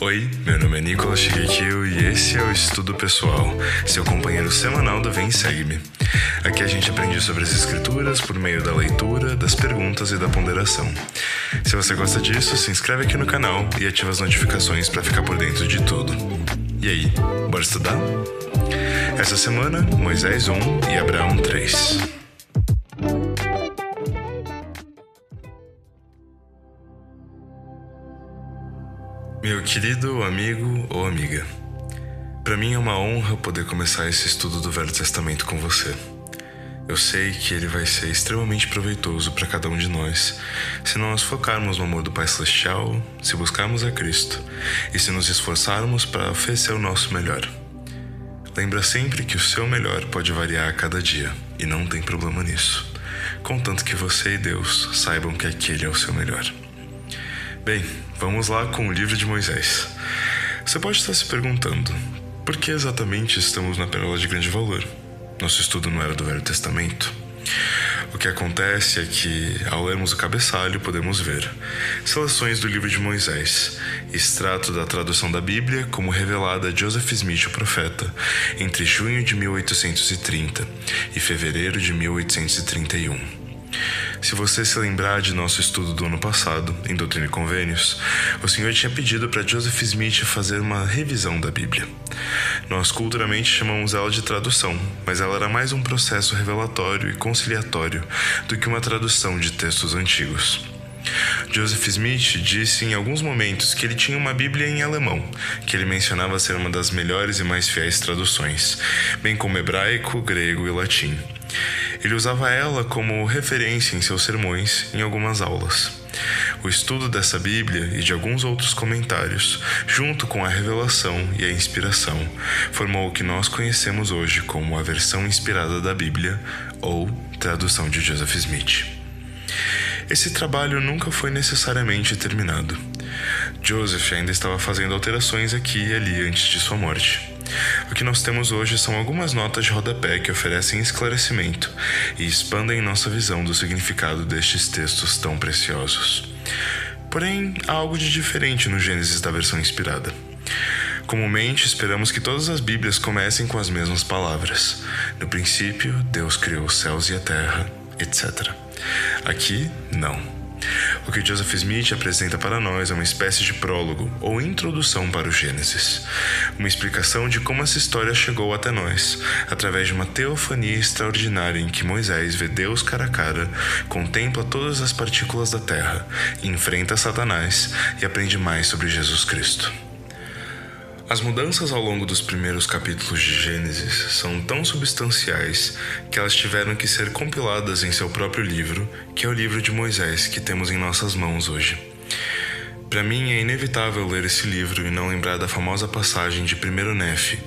Oi, meu nome é Nicolas Shigekio e esse é o Estudo Pessoal, seu companheiro semanal do Vem e Segue-me. Aqui a gente aprende sobre as escrituras por meio da leitura, das perguntas e da ponderação. Se você gosta disso, se inscreve aqui no canal e ativa as notificações para ficar por dentro de tudo. E aí, bora estudar? Essa semana, Moisés 1 e Abraão 3. Meu querido amigo ou amiga, para mim é uma honra poder começar esse estudo do Velho Testamento com você. Eu sei que ele vai ser extremamente proveitoso para cada um de nós, se nós focarmos no amor do Pai Celestial, se buscarmos a Cristo e se nos esforçarmos para oferecer o nosso melhor. Lembra sempre que o seu melhor pode variar a cada dia, e não tem problema nisso, contanto que você e Deus saibam que aquele é o seu melhor. Bem, vamos lá com o livro de Moisés. Você pode estar se perguntando, por que exatamente estamos na Pérola de Grande Valor? Nosso estudo não era do Velho Testamento? O que acontece é que, ao lermos o cabeçalho, podemos ver seleções do livro de Moisés, extrato da tradução da Bíblia como revelada a Joseph Smith, o profeta, entre junho de 1830 e fevereiro de 1831. Se você se lembrar de nosso estudo do ano passado, em Doutrina e Convênios, o Senhor tinha pedido para Joseph Smith fazer uma revisão da Bíblia. Nós culturalmente chamamos ela de tradução, mas ela era mais um processo revelatório e conciliatório do que uma tradução de textos antigos. Joseph Smith disse em alguns momentos que ele tinha uma Bíblia em alemão, que ele mencionava ser uma das melhores e mais fiéis traduções, bem como hebraico, grego e latim. Ele usava ela como referência em seus sermões em algumas aulas. O estudo dessa Bíblia e de alguns outros comentários, junto com a revelação e a inspiração, formou o que nós conhecemos hoje como a versão inspirada da Bíblia, ou tradução de Joseph Smith. Esse trabalho nunca foi necessariamente terminado. Joseph ainda estava fazendo alterações aqui e ali antes de sua morte. O que nós temos hoje são algumas notas de rodapé que oferecem esclarecimento e expandem nossa visão do significado destes textos tão preciosos. Porém, há algo de diferente no Gênesis da versão inspirada. Comumente, esperamos que todas as Bíblias comecem com as mesmas palavras. No princípio, Deus criou os céus e a terra, etc. Aqui, não. O que Joseph Smith apresenta para nós é uma espécie de prólogo ou introdução para o Gênesis. Uma explicação de como essa história chegou até nós, através de uma teofania extraordinária em que Moisés vê Deus cara a cara, contempla todas as partículas da terra, enfrenta Satanás e aprende mais sobre Jesus Cristo. As mudanças ao longo dos primeiros capítulos de Gênesis são tão substanciais que elas tiveram que ser compiladas em seu próprio livro, que é o livro de Moisés que temos em nossas mãos hoje. Para mim é inevitável ler esse livro e não lembrar da famosa passagem de 1 Nefe,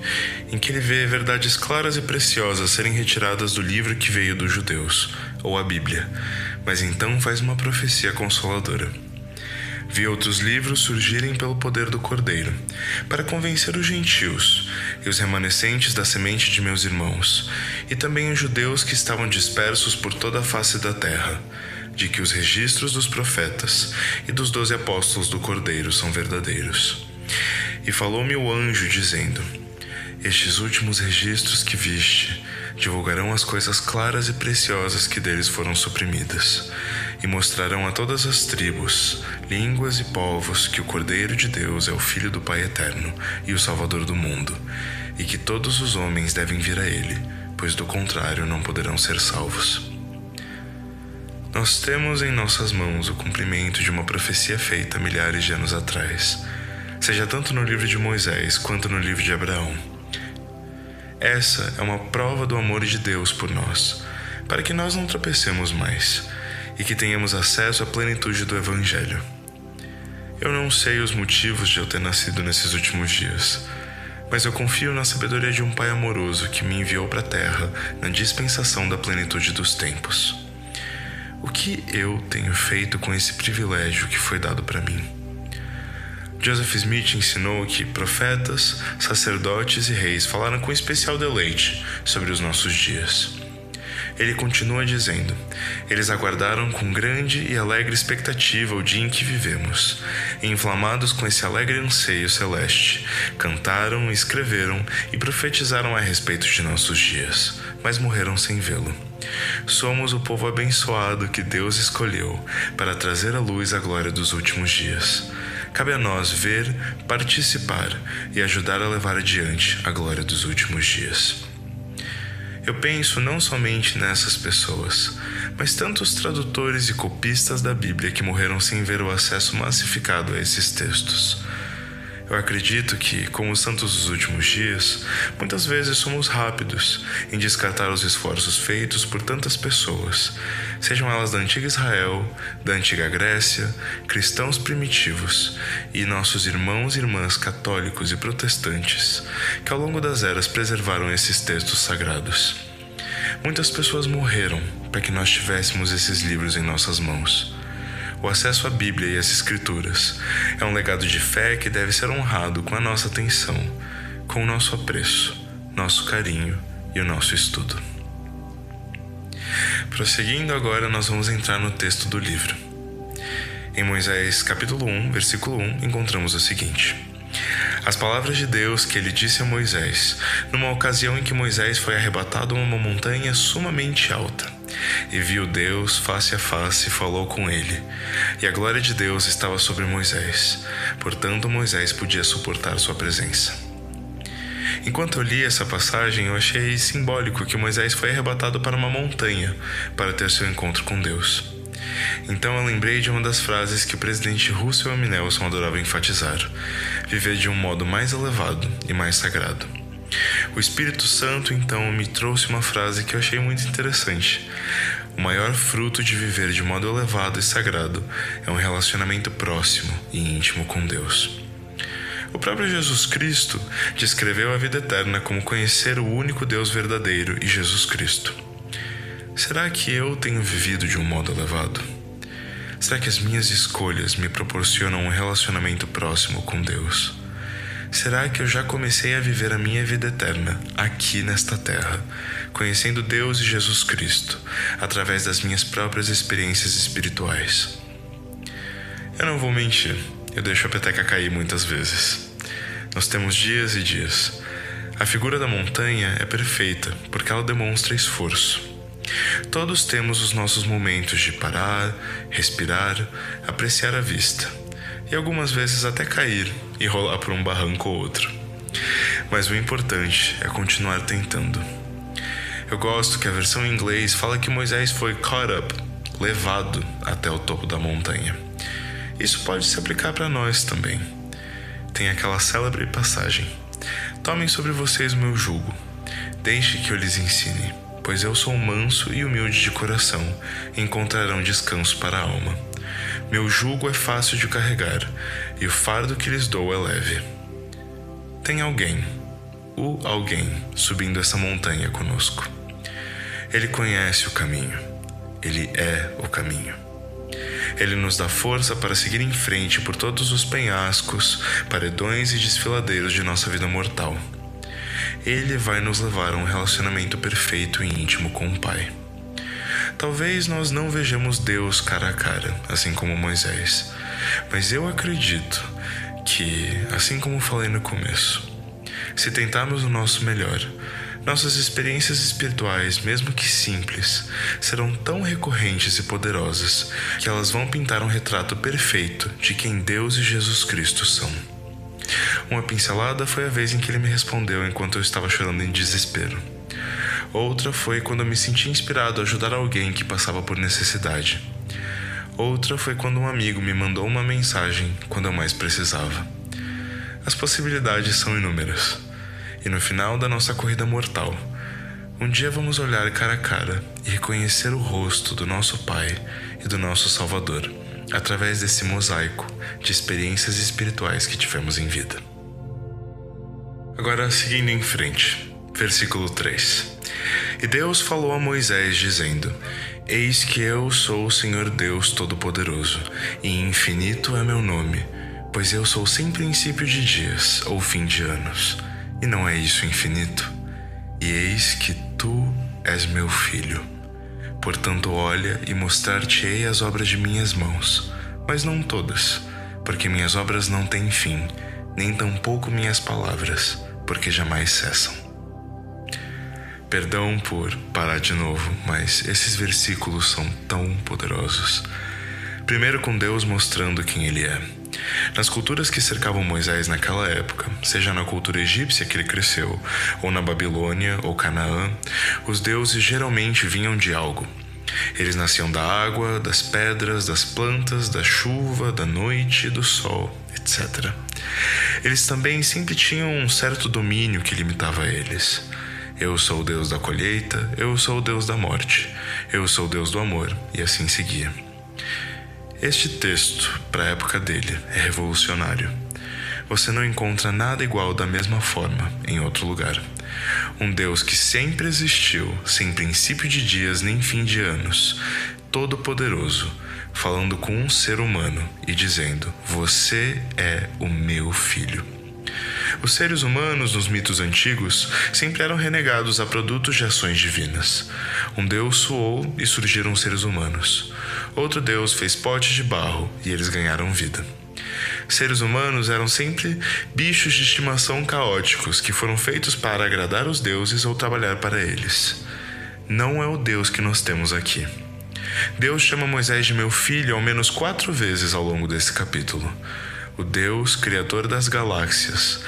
em que ele vê verdades claras e preciosas serem retiradas do livro que veio dos judeus, ou a Bíblia, mas então faz uma profecia consoladora. Vi outros livros surgirem pelo poder do Cordeiro, para convencer os gentios e os remanescentes da semente de meus irmãos, e também os judeus que estavam dispersos por toda a face da terra, de que os registros dos profetas e dos 12 apóstolos do Cordeiro são verdadeiros. E falou-me o anjo, dizendo: Estes últimos registros que viste divulgarão as coisas claras e preciosas que deles foram suprimidas, e mostrarão a todas as tribos, línguas e povos que o Cordeiro de Deus é o Filho do Pai Eterno e o Salvador do mundo, e que todos os homens devem vir a ele, pois do contrário não poderão ser salvos. Nós temos em nossas mãos o cumprimento de uma profecia feita milhares de anos atrás, seja tanto no livro de Moisés quanto no livro de Abraão. Essa é uma prova do amor de Deus por nós, para que nós não tropecemos mais e que tenhamos acesso à plenitude do Evangelho. Eu não sei os motivos de eu ter nascido nesses últimos dias, mas eu confio na sabedoria de um Pai amoroso que me enviou para a Terra na dispensação da plenitude dos tempos. O que eu tenho feito com esse privilégio que foi dado para mim? Joseph Smith ensinou que profetas, sacerdotes e reis falaram com especial deleite sobre os nossos dias. Ele continua dizendo: eles aguardaram com grande e alegre expectativa o dia em que vivemos. E, inflamados com esse alegre anseio celeste, cantaram, escreveram e profetizaram a respeito de nossos dias, mas morreram sem vê-lo. Somos o povo abençoado que Deus escolheu para trazer à luz a glória dos últimos dias. Cabe a nós ver, participar e ajudar a levar adiante a glória dos últimos dias. Eu penso não somente nessas pessoas, mas tantos tradutores e copistas da Bíblia que morreram sem ver o acesso massificado a esses textos. Eu acredito que, como os santos dos últimos dias, muitas vezes somos rápidos em descartar os esforços feitos por tantas pessoas, sejam elas da antiga Israel, da antiga Grécia, cristãos primitivos e nossos irmãos e irmãs católicos e protestantes, que ao longo das eras preservaram esses textos sagrados. Muitas pessoas morreram para que nós tivéssemos esses livros em nossas mãos. O acesso à Bíblia e às Escrituras é um legado de fé que deve ser honrado com a nossa atenção, com o nosso apreço, nosso carinho e o nosso estudo. Prosseguindo agora, nós vamos entrar no texto do livro. Em Moisés capítulo 1, versículo 1, encontramos o seguinte: as palavras de Deus que ele disse a Moisés, numa ocasião em que Moisés foi arrebatado a uma montanha sumamente alta. E viu Deus face a face e falou com ele. E a glória de Deus estava sobre Moisés. Portanto, Moisés podia suportar sua presença. Enquanto eu li essa passagem, eu achei simbólico que Moisés foi arrebatado para uma montanha para ter seu encontro com Deus. Então eu lembrei de uma das frases que o presidente Russell M. Nelson adorava enfatizar: viver de um modo mais elevado e mais sagrado. O Espírito Santo, então, me trouxe uma frase que eu achei muito interessante. O maior fruto de viver de modo elevado e sagrado é um relacionamento próximo e íntimo com Deus. O próprio Jesus Cristo descreveu a vida eterna como conhecer o único Deus verdadeiro e Jesus Cristo. Será que eu tenho vivido de um modo elevado? Será que as minhas escolhas me proporcionam um relacionamento próximo com Deus? Será que eu já comecei a viver a minha vida eterna aqui nesta terra, conhecendo Deus e Jesus Cristo, através das minhas próprias experiências espirituais? Eu não vou mentir, eu deixo a peteca cair muitas vezes. Nós temos dias e dias. A figura da montanha é perfeita porque ela demonstra esforço. Todos temos os nossos momentos de parar, respirar, apreciar a vista. E algumas vezes até cair e rolar por um barranco ou outro. Mas o importante é continuar tentando. Eu gosto que a versão em inglês fala que Moisés foi caught up, levado até o topo da montanha. Isso pode se aplicar para nós também. Tem aquela célebre passagem: tomem sobre vocês o meu jugo, deixe que eu lhes ensine, pois eu sou manso e humilde de coração, e encontrarão descanso para a alma. Meu jugo é fácil de carregar, e o fardo que lhes dou é leve. Tem alguém subindo essa montanha conosco. Ele conhece o caminho. Ele é o caminho. Ele nos dá força para seguir em frente por todos os penhascos, paredões e desfiladeiros de nossa vida mortal. Ele vai nos levar a um relacionamento perfeito e íntimo com o Pai. Talvez nós não vejamos Deus cara a cara, assim como Moisés, mas eu acredito que, assim como falei no começo, se tentarmos o nosso melhor, nossas experiências espirituais, mesmo que simples, serão tão recorrentes e poderosas que elas vão pintar um retrato perfeito de quem Deus e Jesus Cristo são. Uma pincelada foi a vez em que ele me respondeu enquanto eu estava chorando em desespero. Outra foi quando eu me senti inspirado a ajudar alguém que passava por necessidade. Outra foi quando um amigo me mandou uma mensagem quando eu mais precisava. As possibilidades são inúmeras. E no final da nossa corrida mortal, um dia vamos olhar cara a cara e reconhecer o rosto do nosso Pai e do nosso Salvador, através desse mosaico de experiências espirituais que tivemos em vida. Agora, seguindo em frente, versículo 3. E Deus falou a Moisés, dizendo: Eis que eu sou o Senhor Deus Todo-Poderoso, e infinito é meu nome, pois eu sou sem princípio de dias ou fim de anos. E não é isso infinito? E eis que tu és meu filho, Portanto, olha e mostrar-te-ei as obras de minhas mãos, mas não todas, porque minhas obras não têm fim, nem tampouco minhas palavras, porque jamais cessam. Perdão por parar de novo, mas esses versículos são tão poderosos. Primeiro, com Deus mostrando quem Ele é. Nas culturas que cercavam Moisés naquela época, seja na cultura egípcia que ele cresceu, ou na Babilônia ou Canaã, os deuses geralmente vinham de algo. Eles nasciam da água, das pedras, das plantas, da chuva, da noite, do sol, etc. Eles também sempre tinham um certo domínio que limitava eles. Eu sou o Deus da colheita, eu sou o Deus da morte, eu sou o Deus do amor, e assim seguia. Este texto, para a época dele, é revolucionário. Você não encontra nada igual da mesma forma em outro lugar. Um Deus que sempre existiu, sem princípio de dias nem fim de anos, todo-poderoso, falando com um ser humano e dizendo: você é o meu filho. Os seres humanos, nos mitos antigos, sempre eram renegados a produtos de ações divinas. Um Deus suou e surgiram seres humanos. Outro Deus fez potes de barro e eles ganharam vida. Seres humanos eram sempre bichos de estimação caóticos que foram feitos para agradar os deuses ou trabalhar para eles. Não é o Deus que nós temos aqui. Deus chama Moisés de meu filho ao menos 4 vezes ao longo desse capítulo. O Deus criador das galáxias,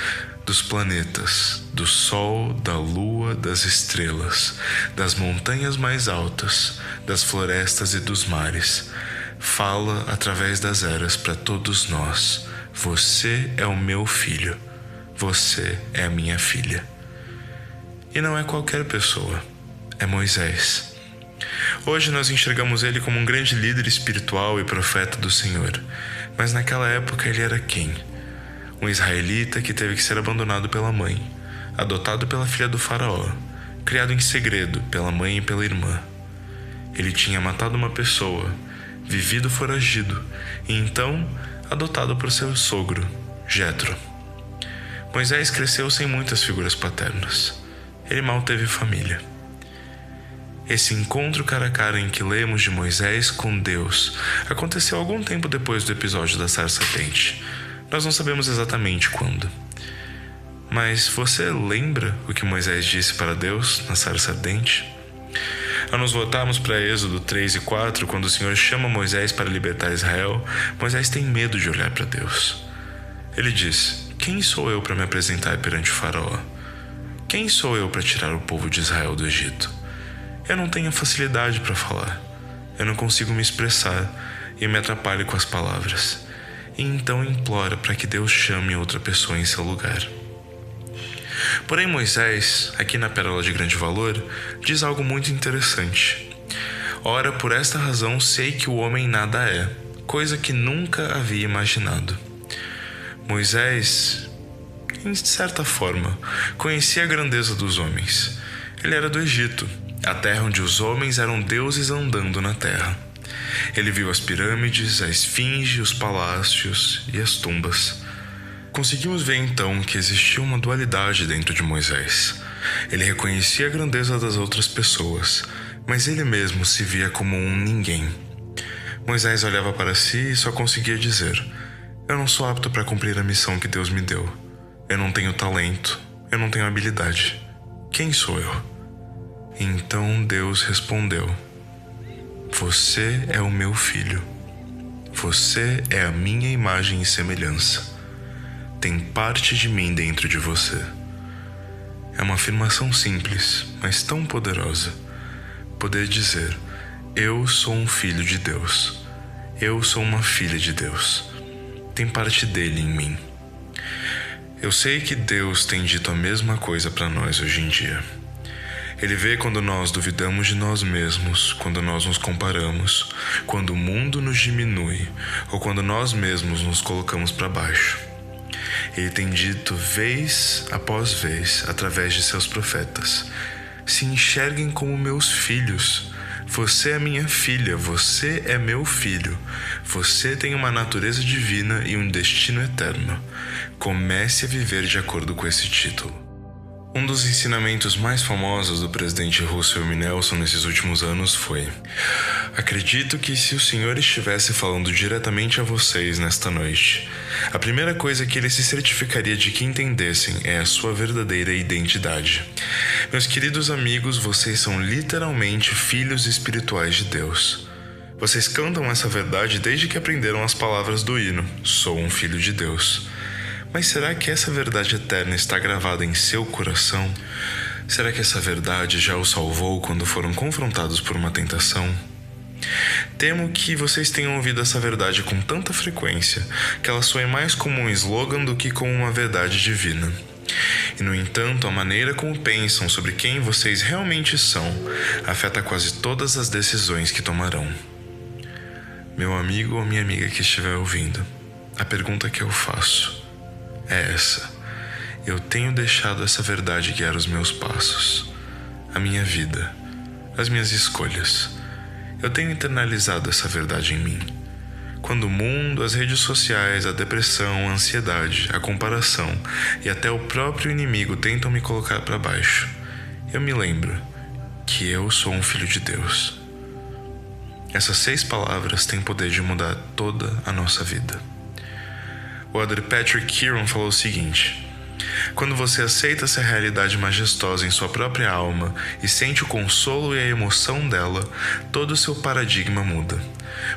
dos planetas, do sol, da lua, das estrelas, das montanhas mais altas, das florestas e dos mares, fala através das eras para todos nós: você é o meu filho, você é a minha filha. E não é qualquer pessoa, é Moisés. Hoje nós enxergamos ele como um grande líder espiritual e profeta do Senhor, mas naquela época ele era quem? Um israelita que teve que ser abandonado pela mãe, adotado pela filha do faraó, criado em segredo pela mãe e pela irmã. Ele tinha matado uma pessoa, vivido foragido, e então adotado por seu sogro, Jetro. Moisés cresceu sem muitas figuras paternas. Ele mal teve família. Esse encontro cara a cara em que lemos de Moisés com Deus aconteceu algum tempo depois do episódio da sarça ardente. Nós não sabemos exatamente quando. Mas você lembra o que Moisés disse para Deus na sarça ardente? Ao nos voltarmos para Êxodo 3 e 4, quando o Senhor chama Moisés para libertar Israel, Moisés tem medo de olhar para Deus. Ele diz: quem sou eu para me apresentar perante o faraó? Quem sou eu para tirar o povo de Israel do Egito? Eu não tenho facilidade para falar. Eu não consigo me expressar e me atrapalho com as palavras. E então implora para que Deus chame outra pessoa em seu lugar. Porém, Moisés, aqui na Pérola de Grande Valor, diz algo muito interessante. Ora, por esta razão sei que o homem nada é, coisa que nunca havia imaginado. Moisés, em certa forma, conhecia a grandeza dos homens. Ele era do Egito, a terra onde os homens eram deuses andando na terra. Ele viu as pirâmides, a esfinge, os palácios e as tumbas. Conseguimos ver então que existia uma dualidade dentro de Moisés. Ele reconhecia a grandeza das outras pessoas, mas ele mesmo se via como um ninguém. Moisés olhava para si e só conseguia dizer: eu não sou apto para cumprir a missão que Deus me deu. Eu não tenho talento, eu não tenho habilidade. Quem sou eu? Então Deus respondeu: você é o meu filho. Você é a minha imagem e semelhança. Tem parte de mim dentro de você. É uma afirmação simples, mas tão poderosa. Poder dizer: eu sou um filho de Deus. Eu sou uma filha de Deus. Tem parte dele em mim. Eu sei que Deus tem dito a mesma coisa para nós hoje em dia. Ele vê quando nós duvidamos de nós mesmos, quando nós nos comparamos, quando o mundo nos diminui ou quando nós mesmos nos colocamos para baixo. Ele tem dito vez após vez, através de seus profetas: se enxerguem como meus filhos. Você é minha filha, você é meu filho. Você tem uma natureza divina e um destino eterno. Comece a viver de acordo com esse título. Um dos ensinamentos mais famosos do presidente Russell M. Nelson nesses últimos anos foi: acredito que se o Senhor estivesse falando diretamente a vocês nesta noite, a primeira coisa que ele se certificaria de que entendessem é a sua verdadeira identidade. Meus queridos amigos, vocês são literalmente filhos espirituais de Deus. Vocês cantam essa verdade desde que aprenderam as palavras do hino: sou um filho de Deus. Mas será que essa verdade eterna está gravada em seu coração? Será que essa verdade já os salvou quando foram confrontados por uma tentação? Temo que vocês tenham ouvido essa verdade com tanta frequência que ela soe mais como um slogan do que como uma verdade divina. E, no entanto, a maneira como pensam sobre quem vocês realmente são afeta quase todas as decisões que tomarão. Meu amigo ou minha amiga que estiver ouvindo, a pergunta que eu faço é essa: eu tenho deixado essa verdade guiar os meus passos, a minha vida, as minhas escolhas? Eu tenho internalizado essa verdade em mim? Quando o mundo, as redes sociais, a depressão, a ansiedade, a comparação e até o próprio inimigo tentam me colocar para baixo, eu me lembro que eu sou um filho de Deus. Essas 6 palavras têm poder de mudar toda a nossa vida. O Elder Patrick Kieran falou o seguinte: quando você aceita essa realidade majestosa em sua própria alma e sente o consolo e a emoção dela, todo o seu paradigma muda.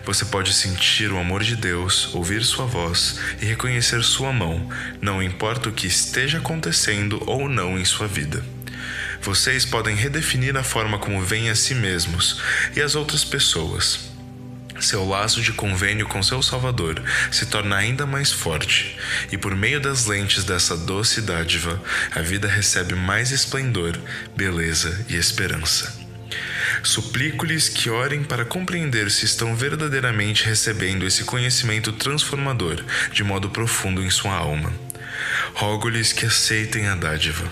Você pode sentir o amor de Deus, ouvir sua voz e reconhecer sua mão, não importa o que esteja acontecendo ou não em sua vida. Vocês podem redefinir a forma como veem a si mesmos e as outras pessoas. Seu laço de convênio com seu Salvador se torna ainda mais forte, e por meio das lentes dessa doce dádiva, a vida recebe mais esplendor, beleza e esperança. Suplico-lhes que orem para compreender se estão verdadeiramente recebendo esse conhecimento transformador de modo profundo em sua alma. Rogo-lhes que aceitem a dádiva.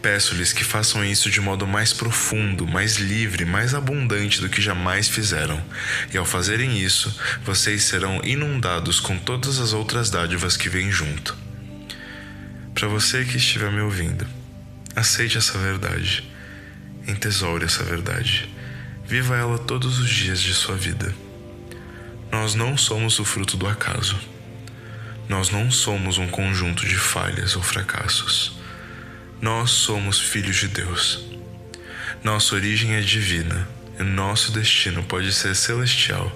Peço-lhes que façam isso de modo mais profundo, mais livre, mais abundante do que jamais fizeram. E ao fazerem isso, vocês serão inundados com todas as outras dádivas que vêm junto. Para você que estiver me ouvindo, aceite essa verdade. Entesoure essa verdade. Viva ela todos os dias de sua vida. Nós não somos o fruto do acaso. Nós não somos um conjunto de falhas ou fracassos. Nós somos filhos de Deus. Nossa origem é divina e nosso destino pode ser celestial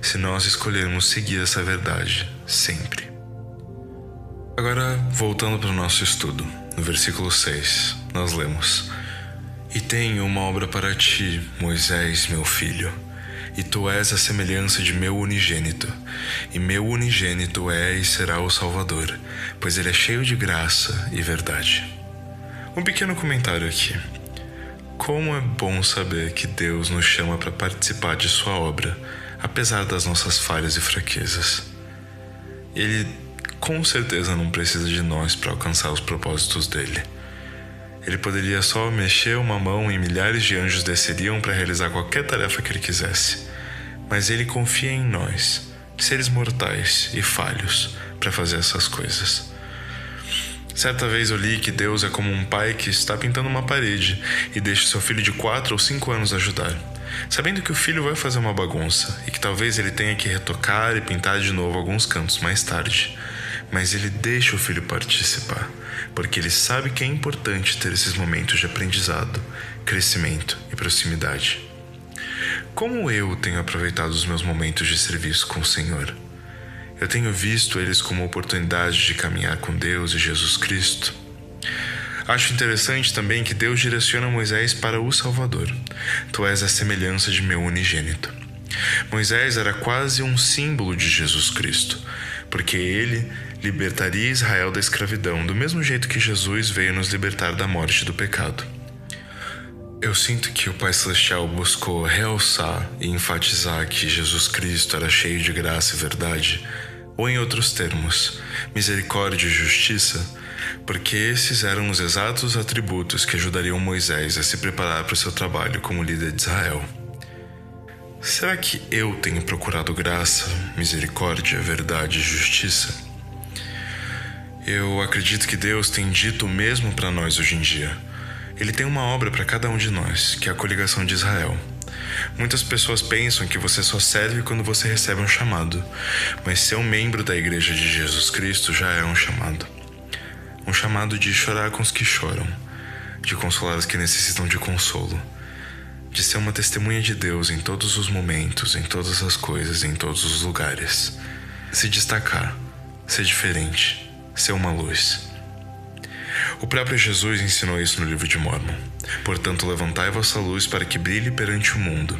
se nós escolhermos seguir essa verdade sempre. Agora, voltando para o nosso estudo, no versículo 6, nós lemos: E tenho uma obra para ti, Moisés, meu filho, e tu és a semelhança de meu unigênito, e meu unigênito é e será o Salvador, pois ele é cheio de graça e verdade. Um pequeno comentário aqui. Como é bom saber que Deus nos chama para participar de sua obra, apesar das nossas falhas e fraquezas. Ele com certeza não precisa de nós para alcançar os propósitos dele. Ele poderia só mexer uma mão e milhares de anjos desceriam para realizar qualquer tarefa que ele quisesse. Mas ele confia em nós, seres mortais e falhos, para fazer essas coisas. Certa vez eu li que Deus é como um pai que está pintando uma parede e deixa seu filho de 4 ou 5 anos ajudar, sabendo que o filho vai fazer uma bagunça e que talvez ele tenha que retocar e pintar de novo alguns cantos mais tarde. Mas ele deixa o filho participar, porque ele sabe que é importante ter esses momentos de aprendizado, crescimento e proximidade. Como eu tenho aproveitado os meus momentos de serviço com o Senhor? Eu tenho visto eles como oportunidade de caminhar com Deus e Jesus Cristo. Acho interessante também que Deus direciona Moisés para o Salvador. Tu és a semelhança de meu unigênito. Moisés era quase um símbolo de Jesus Cristo, porque ele libertaria Israel da escravidão, do mesmo jeito que Jesus veio nos libertar da morte do pecado. Eu sinto que o Pai Celestial buscou realçar e enfatizar que Jesus Cristo era cheio de graça e verdade, ou em outros termos, misericórdia e justiça, porque esses eram os exatos atributos que ajudariam Moisés a se preparar para o seu trabalho como líder de Israel. Será que eu tenho procurado graça, misericórdia, verdade e justiça? Eu acredito que Deus tem dito o mesmo para nós hoje em dia, Ele tem uma obra para cada um de nós, que é a coligação de Israel. Muitas pessoas pensam que você só serve quando você recebe um chamado, mas ser um membro da Igreja de Jesus Cristo já é um chamado. Um chamado de chorar com os que choram, de consolar os que necessitam de consolo, de ser uma testemunha de Deus em todos os momentos, em todas as coisas, em todos os lugares. Se destacar, ser diferente, ser uma luz. O próprio Jesus ensinou isso no livro de Mórmon. Portanto, levantai vossa luz para que brilhe perante o mundo.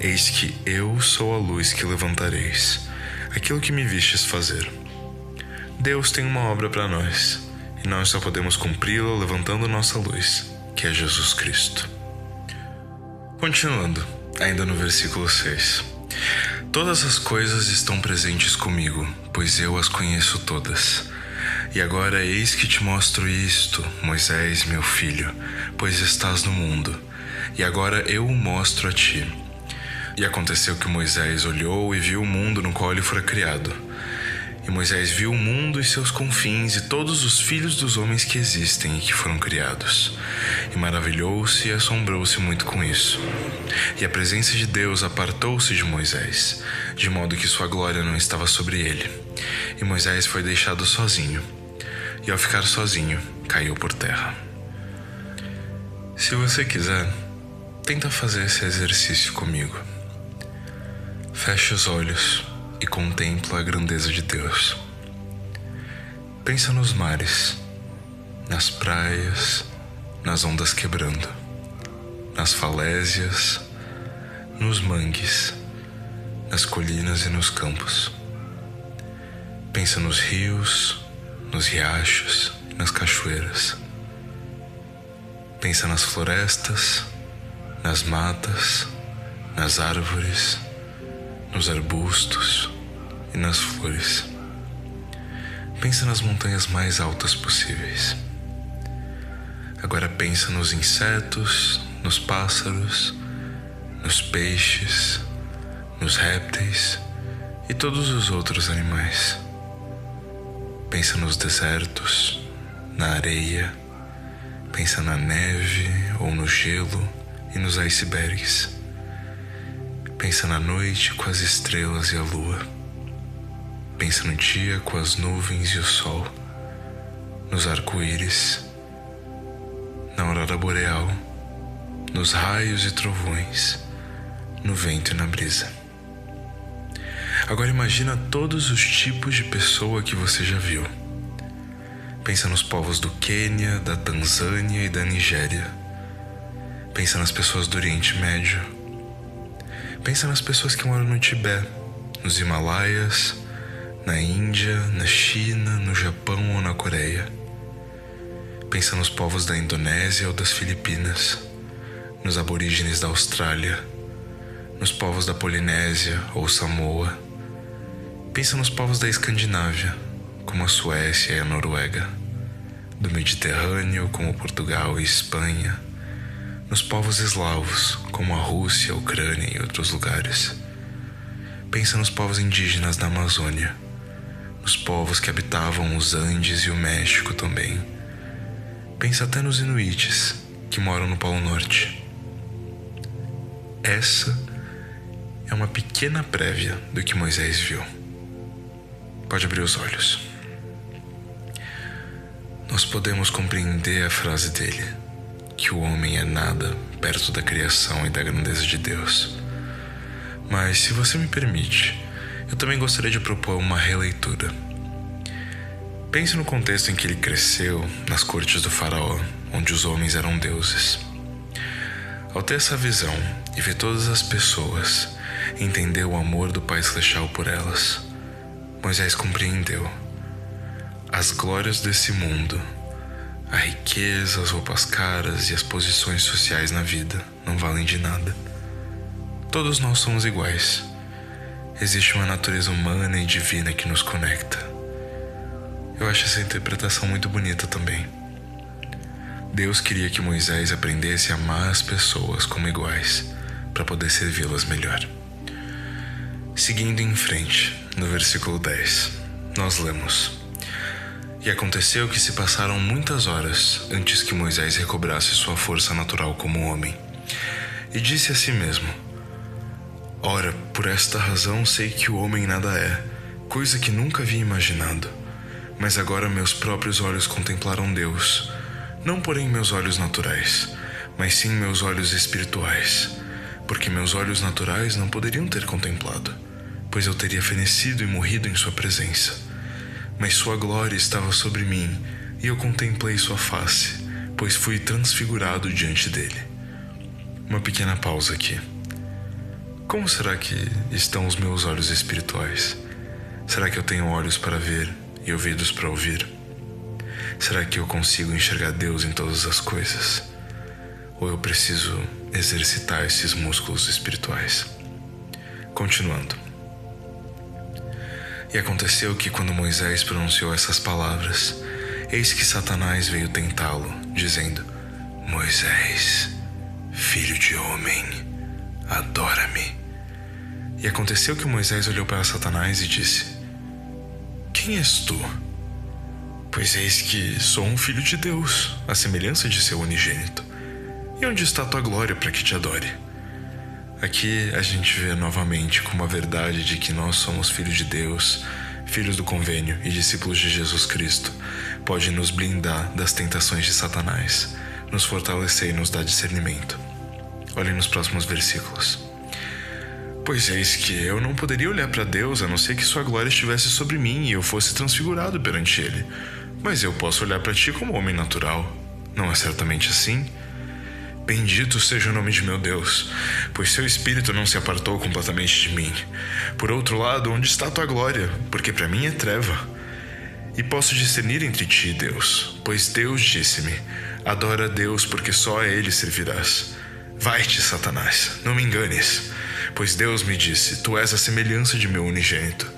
Eis que eu sou a luz que levantareis, aquilo que me vistes fazer. Deus tem uma obra para nós, e nós só podemos cumpri-la levantando nossa luz, que é Jesus Cristo. Continuando, ainda no versículo 6. Todas as coisas estão presentes comigo, pois eu as conheço todas. E agora eis que te mostro isto, Moisés, meu filho, pois estás no mundo, e agora eu o mostro a ti. E aconteceu que Moisés olhou e viu o mundo no qual ele fora criado. E Moisés viu o mundo e seus confins e todos os filhos dos homens que existem e que foram criados. E maravilhou-se e assombrou-se muito com isso. E a presença de Deus apartou-se de Moisés, de modo que sua glória não estava sobre ele. E Moisés foi deixado sozinho. E ao ficar sozinho, caiu por terra. Se você quiser, tenta fazer esse exercício comigo. Feche os olhos e contempla a grandeza de Deus. Pensa nos mares, nas praias, nas ondas quebrando, nas falésias, nos mangues, nas colinas e nos campos. Pensa nos rios, nos riachos e nas cachoeiras. Pensa nas florestas, nas matas, nas árvores, nos arbustos e nas flores. Pensa nas montanhas mais altas possíveis. Agora pensa nos insetos, nos pássaros, nos peixes, nos répteis e todos os outros animais. Pensa nos desertos, na areia, pensa na neve ou no gelo e nos icebergs. Pensa na noite com as estrelas e a lua. Pensa no dia com as nuvens e o sol, nos arco-íris, na aurora boreal, nos raios e trovões, no vento e na brisa. Agora imagina todos os tipos de pessoa que você já viu. Pensa nos povos do Quênia, da Tanzânia e da Nigéria. Pensa nas pessoas do Oriente Médio. Pensa nas pessoas que moram no Tibete, nos Himalaias, na Índia, na China, no Japão ou na Coreia. Pensa nos povos da Indonésia ou das Filipinas, nos aborígenes da Austrália, nos povos da Polinésia ou Samoa. Pensa nos povos da Escandinávia, como a Suécia e a Noruega, do Mediterrâneo, como Portugal e Espanha, nos povos eslavos, como a Rússia, a Ucrânia e outros lugares. Pensa nos povos indígenas da Amazônia, nos povos que habitavam os Andes e o México também. Pensa até nos inuites, que moram no Polo Norte. Essa é uma pequena prévia do que Moisés viu. Pode abrir os olhos. Nós podemos compreender a frase dele, que o homem é nada perto da criação e da grandeza de Deus. Mas, se você me permite, eu também gostaria de propor uma releitura. Pense no contexto em que ele cresceu, nas cortes do faraó, onde os homens eram deuses. Ao ter essa visão e ver todas as pessoas, entender o amor do Pai Celestial por elas, Moisés compreendeu. As glórias desse mundo, a riqueza, as roupas caras e as posições sociais na vida não valem de nada. Todos nós somos iguais. Existe uma natureza humana e divina que nos conecta. Eu acho essa interpretação muito bonita também. Deus queria que Moisés aprendesse a amar as pessoas como iguais, para poder servi-las melhor. Seguindo em frente, no versículo 10, nós lemos: E aconteceu que se passaram muitas horas antes que Moisés recobrasse sua força natural como homem. E disse a si mesmo: Ora, por esta razão sei que o homem nada é, coisa que nunca havia imaginado. Mas agora meus próprios olhos contemplaram Deus, não porém meus olhos naturais, mas sim meus olhos espirituais, porque meus olhos naturais não poderiam ter contemplado, pois eu teria fenecido e morrido em sua presença. Mas sua glória estava sobre mim, e eu contemplei sua face, pois fui transfigurado diante dele. Uma pequena pausa aqui. Como será que estão os meus olhos espirituais? Será que eu tenho olhos para ver e ouvidos para ouvir? Será que eu consigo enxergar Deus em todas as coisas? Ou eu preciso exercitar esses músculos espirituais? Continuando. E aconteceu que quando Moisés pronunciou essas palavras, eis que Satanás veio tentá-lo, dizendo: Moisés, filho de homem, adora-me. E aconteceu que Moisés olhou para Satanás e disse: Quem és tu? Pois eis que sou um filho de Deus, à semelhança de seu unigênito. E onde está tua glória para que te adore? Aqui a gente vê novamente como a verdade de que nós somos filhos de Deus, filhos do convênio e discípulos de Jesus Cristo, pode nos blindar das tentações de Satanás, nos fortalecer e nos dar discernimento. Olhem nos próximos versículos. Pois eis que eu não poderia olhar para Deus a não ser que sua glória estivesse sobre mim e eu fosse transfigurado perante ele. Mas eu posso olhar para ti como homem natural. Não é certamente assim? Bendito seja o nome de meu Deus, pois seu espírito não se apartou completamente de mim. Por outro lado, onde está tua glória? Porque para mim é treva. E posso discernir entre ti e Deus, pois Deus disse-me: adora a Deus, porque só a ele servirás. Vai-te, Satanás, não me enganes. Pois Deus me disse: tu és a semelhança de meu unigênito.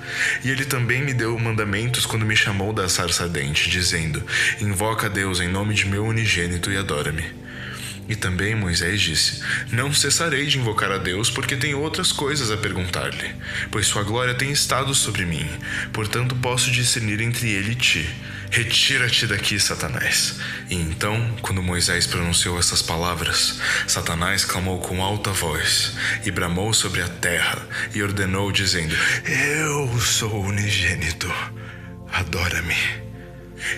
E ele também me deu mandamentos quando me chamou da sarça ardente, dizendo: invoca a Deus em nome de meu unigênito e adora-me. E também Moisés disse: não cessarei de invocar a Deus, porque tenho outras coisas a perguntar-lhe, pois sua glória tem estado sobre mim, portanto posso discernir entre ele e ti. Retira-te daqui, Satanás. E então, quando Moisés pronunciou essas palavras, Satanás clamou com alta voz, e bramou sobre a terra, e ordenou, dizendo: eu sou o unigênito, adora-me.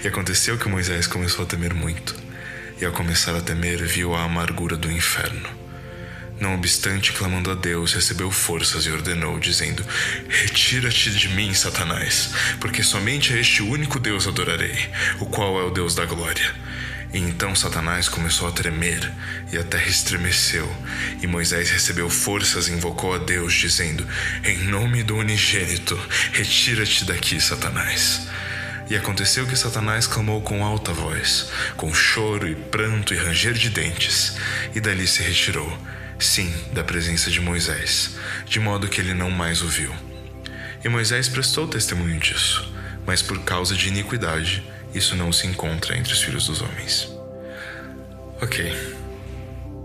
E aconteceu que Moisés começou a temer muito. E ao começar a temer, viu a amargura do inferno. Não obstante, clamando a Deus, recebeu forças e ordenou, dizendo: retira-te de mim, Satanás, porque somente a este único Deus adorarei, o qual é o Deus da glória. E então Satanás começou a tremer, e a terra estremeceu, e Moisés recebeu forças e invocou a Deus, dizendo: em nome do unigênito, retira-te daqui, Satanás. E aconteceu que Satanás clamou com alta voz, com choro e pranto e ranger de dentes, e dali se retirou, sim, da presença de Moisés, de modo que ele não mais o viu. E Moisés prestou testemunho disso, mas por causa de iniquidade, isso não se encontra entre os filhos dos homens. Ok.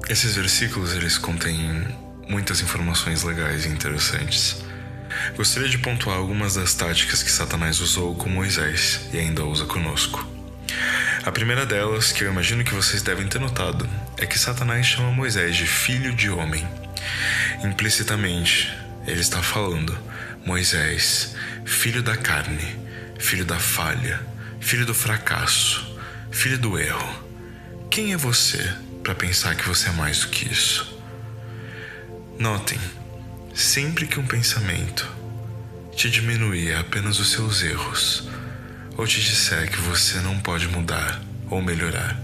Esses versículos, eles contêm muitas informações legais e interessantes. Gostaria de pontuar algumas das táticas que Satanás usou com Moisés e ainda usa conosco. A primeira delas, que eu imagino que vocês devem ter notado, é que Satanás chama Moisés de filho de homem. Implicitamente, ele está falando: Moisés, filho da carne, filho da falha, filho do fracasso, filho do erro. Quem é você para pensar que você é mais do que isso? Notem, sempre que um pensamento te diminuir apenas os seus erros, ou te disser que você não pode mudar ou melhorar,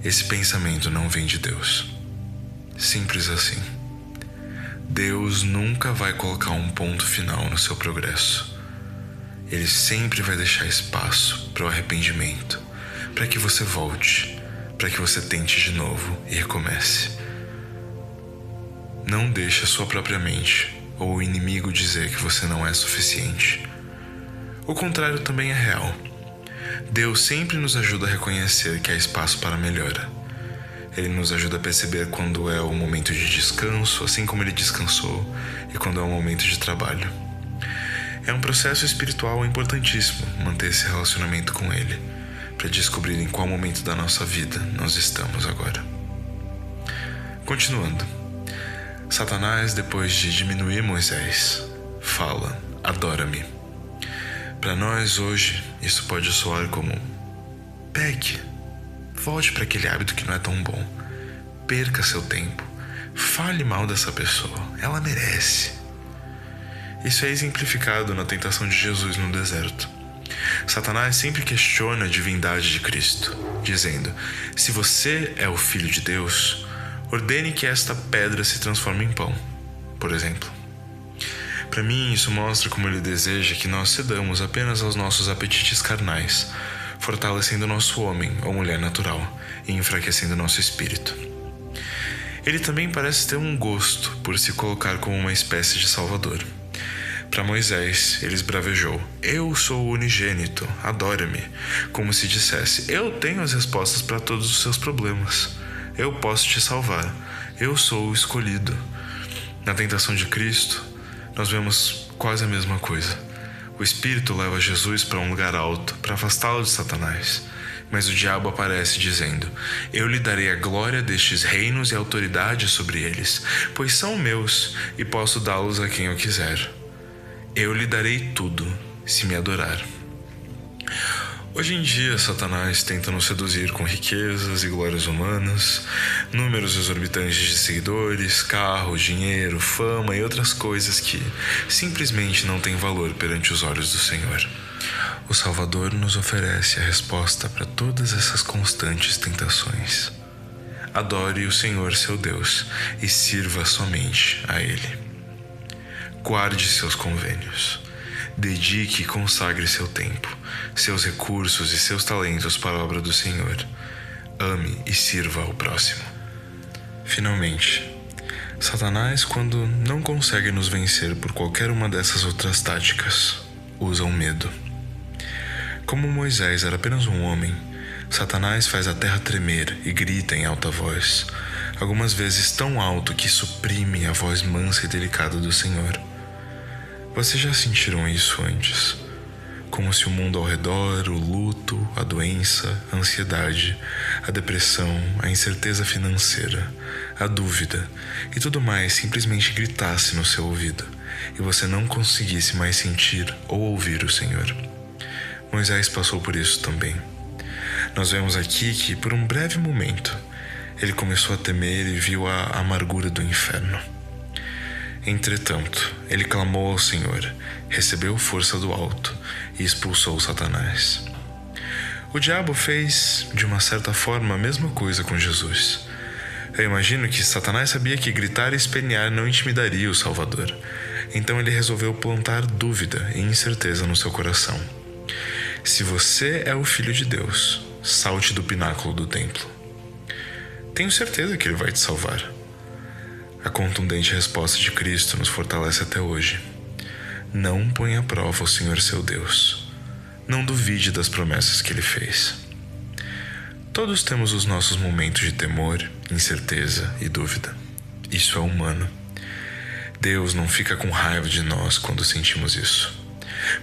esse pensamento não vem de Deus. Simples assim. Deus nunca vai colocar um ponto final no seu progresso. Ele sempre vai deixar espaço para o arrependimento, para que você volte, para que você tente de novo e recomece. Não deixe a sua própria mente ou o inimigo dizer que você não é suficiente. O contrário também é real. Deus sempre nos ajuda a reconhecer que há espaço para melhora. Ele nos ajuda a perceber quando é o momento de descanso, assim como ele descansou, e quando é o momento de trabalho. É um processo espiritual importantíssimo manter esse relacionamento com Ele, para descobrir em qual momento da nossa vida nós estamos agora. Continuando, Satanás, depois de diminuir Moisés, fala: adora-me. Para nós hoje, isso pode soar como: pegue, volte para aquele hábito que não é tão bom, perca seu tempo, fale mal dessa pessoa, ela merece. Isso é exemplificado na tentação de Jesus no deserto. Satanás sempre questiona a divindade de Cristo, dizendo: se você é o Filho de Deus, ordene que esta pedra se transforme em pão, por exemplo. Para mim, isso mostra como ele deseja que nós cedamos apenas aos nossos apetites carnais, fortalecendo nosso homem ou mulher natural e enfraquecendo nosso espírito. Ele também parece ter um gosto por se colocar como uma espécie de salvador. Para Moisés, ele esbravejou: eu sou o unigênito, adora-me, como se dissesse: eu tenho as respostas para todos os seus problemas, eu posso te salvar, eu sou o escolhido. Na tentação de Cristo, nós vemos quase a mesma coisa. O Espírito leva Jesus para um lugar alto, para afastá-lo de Satanás. Mas o diabo aparece dizendo: eu lhe darei a glória destes reinos e autoridade sobre eles, pois são meus e posso dá-los a quem eu quiser. Eu lhe darei tudo, se me adorar. Hoje em dia, Satanás tenta nos seduzir com riquezas e glórias humanas, números exorbitantes de seguidores, carro, dinheiro, fama e outras coisas que simplesmente não têm valor perante os olhos do Senhor. O Salvador nos oferece a resposta para todas essas constantes tentações. Adore o Senhor seu Deus e sirva somente a Ele. Guarde seus convênios. Dedique e consagre seu tempo, seus recursos e seus talentos para a obra do Senhor. Ame e sirva ao próximo. Finalmente, Satanás, quando não consegue nos vencer por qualquer uma dessas outras táticas, usa o medo. Como Moisés era apenas um homem, Satanás faz a terra tremer e grita em alta voz, algumas vezes tão alto que suprime a voz mansa e delicada do Senhor. Vocês já sentiram isso antes? Como se o mundo ao redor, o luto, a doença, a ansiedade, a depressão, a incerteza financeira, a dúvida e tudo mais simplesmente gritasse no seu ouvido e você não conseguisse mais sentir ou ouvir o Senhor. Moisés passou por isso também. Nós vemos aqui que, por um breve momento, ele começou a temer e viu a amargura do inferno. Entretanto, ele clamou ao Senhor, recebeu força do alto e expulsou Satanás. O diabo fez, de uma certa forma, a mesma coisa com Jesus. Eu imagino que Satanás sabia que gritar e espernear não intimidaria o Salvador, então ele resolveu plantar dúvida e incerteza no seu coração. Se você é o Filho de Deus, salte do pináculo do templo. Tenho certeza que ele vai te salvar. A contundente resposta de Cristo nos fortalece até hoje. Não ponha à prova o Senhor seu Deus. Não duvide das promessas que Ele fez. Todos temos os nossos momentos de temor, incerteza e dúvida. Isso é humano. Deus não fica com raiva de nós quando sentimos isso.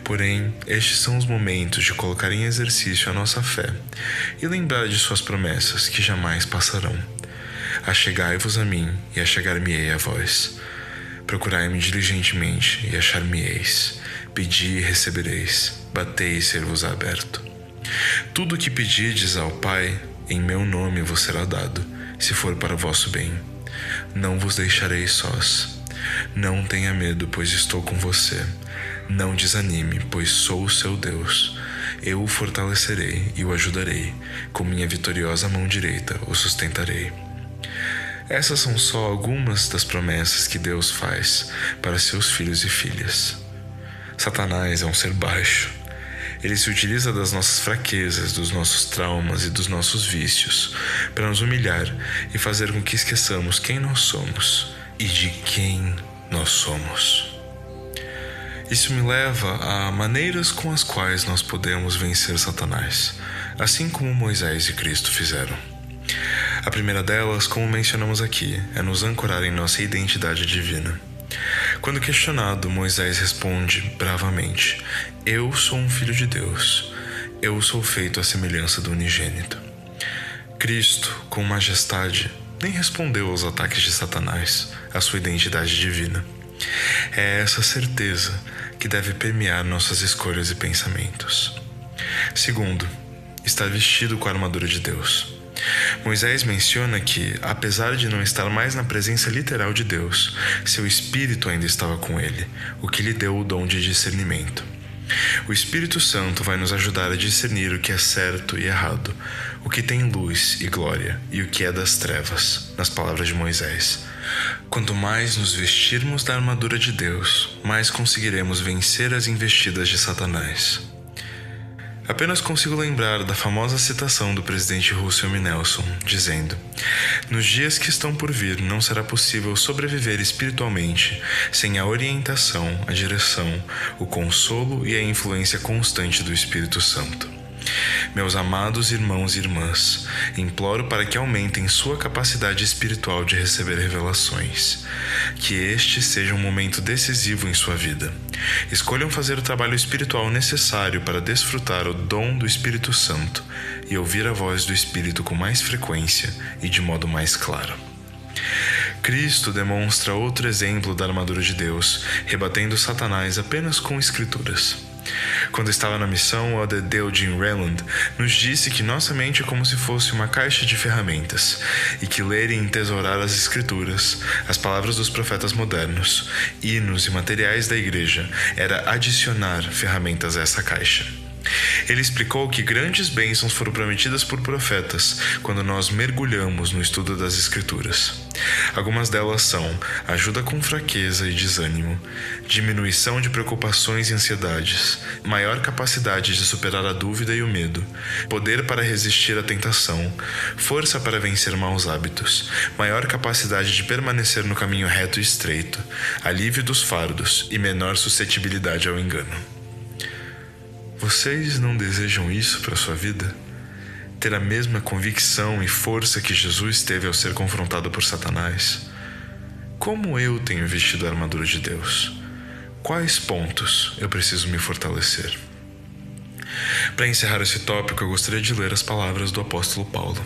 Porém, estes são os momentos de colocar em exercício a nossa fé e lembrar de suas promessas que jamais passarão. Achegai-vos a mim e achegar-me-ei a vós. Procurai-me diligentemente e achar-me-eis. Pedi e recebereis. Batei e ser-vos aberto. Tudo o que pedirdes ao Pai, em meu nome vos será dado, se for para vosso bem. Não vos deixarei sós. Não tenha medo, pois estou com você. Não desanime, pois sou o seu Deus. Eu o fortalecerei e o ajudarei. Com minha vitoriosa mão direita o sustentarei. Essas são só algumas das promessas que Deus faz para seus filhos e filhas. Satanás é um ser baixo. Ele se utiliza das nossas fraquezas, dos nossos traumas e dos nossos vícios para nos humilhar e fazer com que esqueçamos quem nós somos e de quem nós somos. Isso me leva a maneiras com as quais nós podemos vencer Satanás, assim como Moisés e Cristo fizeram. A primeira delas, como mencionamos aqui, é nos ancorar em nossa identidade divina. Quando questionado, Moisés responde bravamente: Eu sou um filho de Deus. Eu sou feito à semelhança do unigênito. Cristo, com majestade, nem respondeu aos ataques de Satanás, à sua identidade divina. É essa certeza que deve permear nossas escolhas e pensamentos. Segundo, está vestido com a armadura de Deus. Moisés menciona que, apesar de não estar mais na presença literal de Deus, seu espírito ainda estava com ele, o que lhe deu o dom de discernimento. O Espírito Santo vai nos ajudar a discernir o que é certo e errado, o que tem luz e glória e o que é das trevas, nas palavras de Moisés. Quanto mais nos vestirmos da armadura de Deus, mais conseguiremos vencer as investidas de Satanás. Apenas consigo lembrar da famosa citação do presidente Russell M. Nelson, dizendo: Nos dias que estão por vir, não será possível sobreviver espiritualmente sem a orientação, a direção, o consolo e a influência constante do Espírito Santo. Meus amados irmãos e irmãs, imploro para que aumentem sua capacidade espiritual de receber revelações. Que este seja um momento decisivo em sua vida. Escolham fazer o trabalho espiritual necessário para desfrutar o dom do Espírito Santo e ouvir a voz do Espírito com mais frequência e de modo mais claro. Cristo demonstra outro exemplo da armadura de Deus, rebatendo Satanás apenas com escrituras. Quando estava na missão, o Elder Eugene Reland nos disse que nossa mente é como se fosse uma caixa de ferramentas e que ler e entesourar as escrituras, as palavras dos profetas modernos, hinos e materiais da igreja era adicionar ferramentas a essa caixa. Ele explicou que grandes bênçãos foram prometidas por profetas quando nós mergulhamos no estudo das Escrituras. Algumas delas são ajuda com fraqueza e desânimo, diminuição de preocupações e ansiedades, maior capacidade de superar a dúvida e o medo, poder para resistir à tentação, força para vencer maus hábitos, maior capacidade de permanecer no caminho reto e estreito, alívio dos fardos e menor suscetibilidade ao engano. Vocês não desejam isso para sua vida? Ter a mesma convicção e força que Jesus teve ao ser confrontado por Satanás? Como eu tenho vestido a armadura de Deus? Quais pontos eu preciso me fortalecer? Para encerrar esse tópico, eu gostaria de ler as palavras do apóstolo Paulo.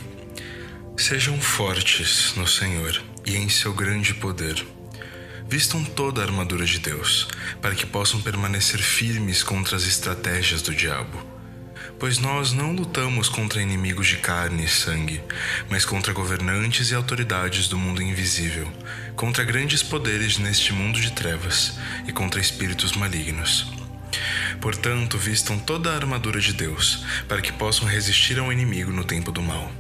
Sejam fortes no Senhor e em seu grande poder. Vistam toda a armadura de Deus, para que possam permanecer firmes contra as estratégias do diabo. Pois nós não lutamos contra inimigos de carne e sangue, mas contra governantes e autoridades do mundo invisível, contra grandes poderes neste mundo de trevas e contra espíritos malignos. Portanto, vistam toda a armadura de Deus, para que possam resistir ao inimigo no tempo do mal.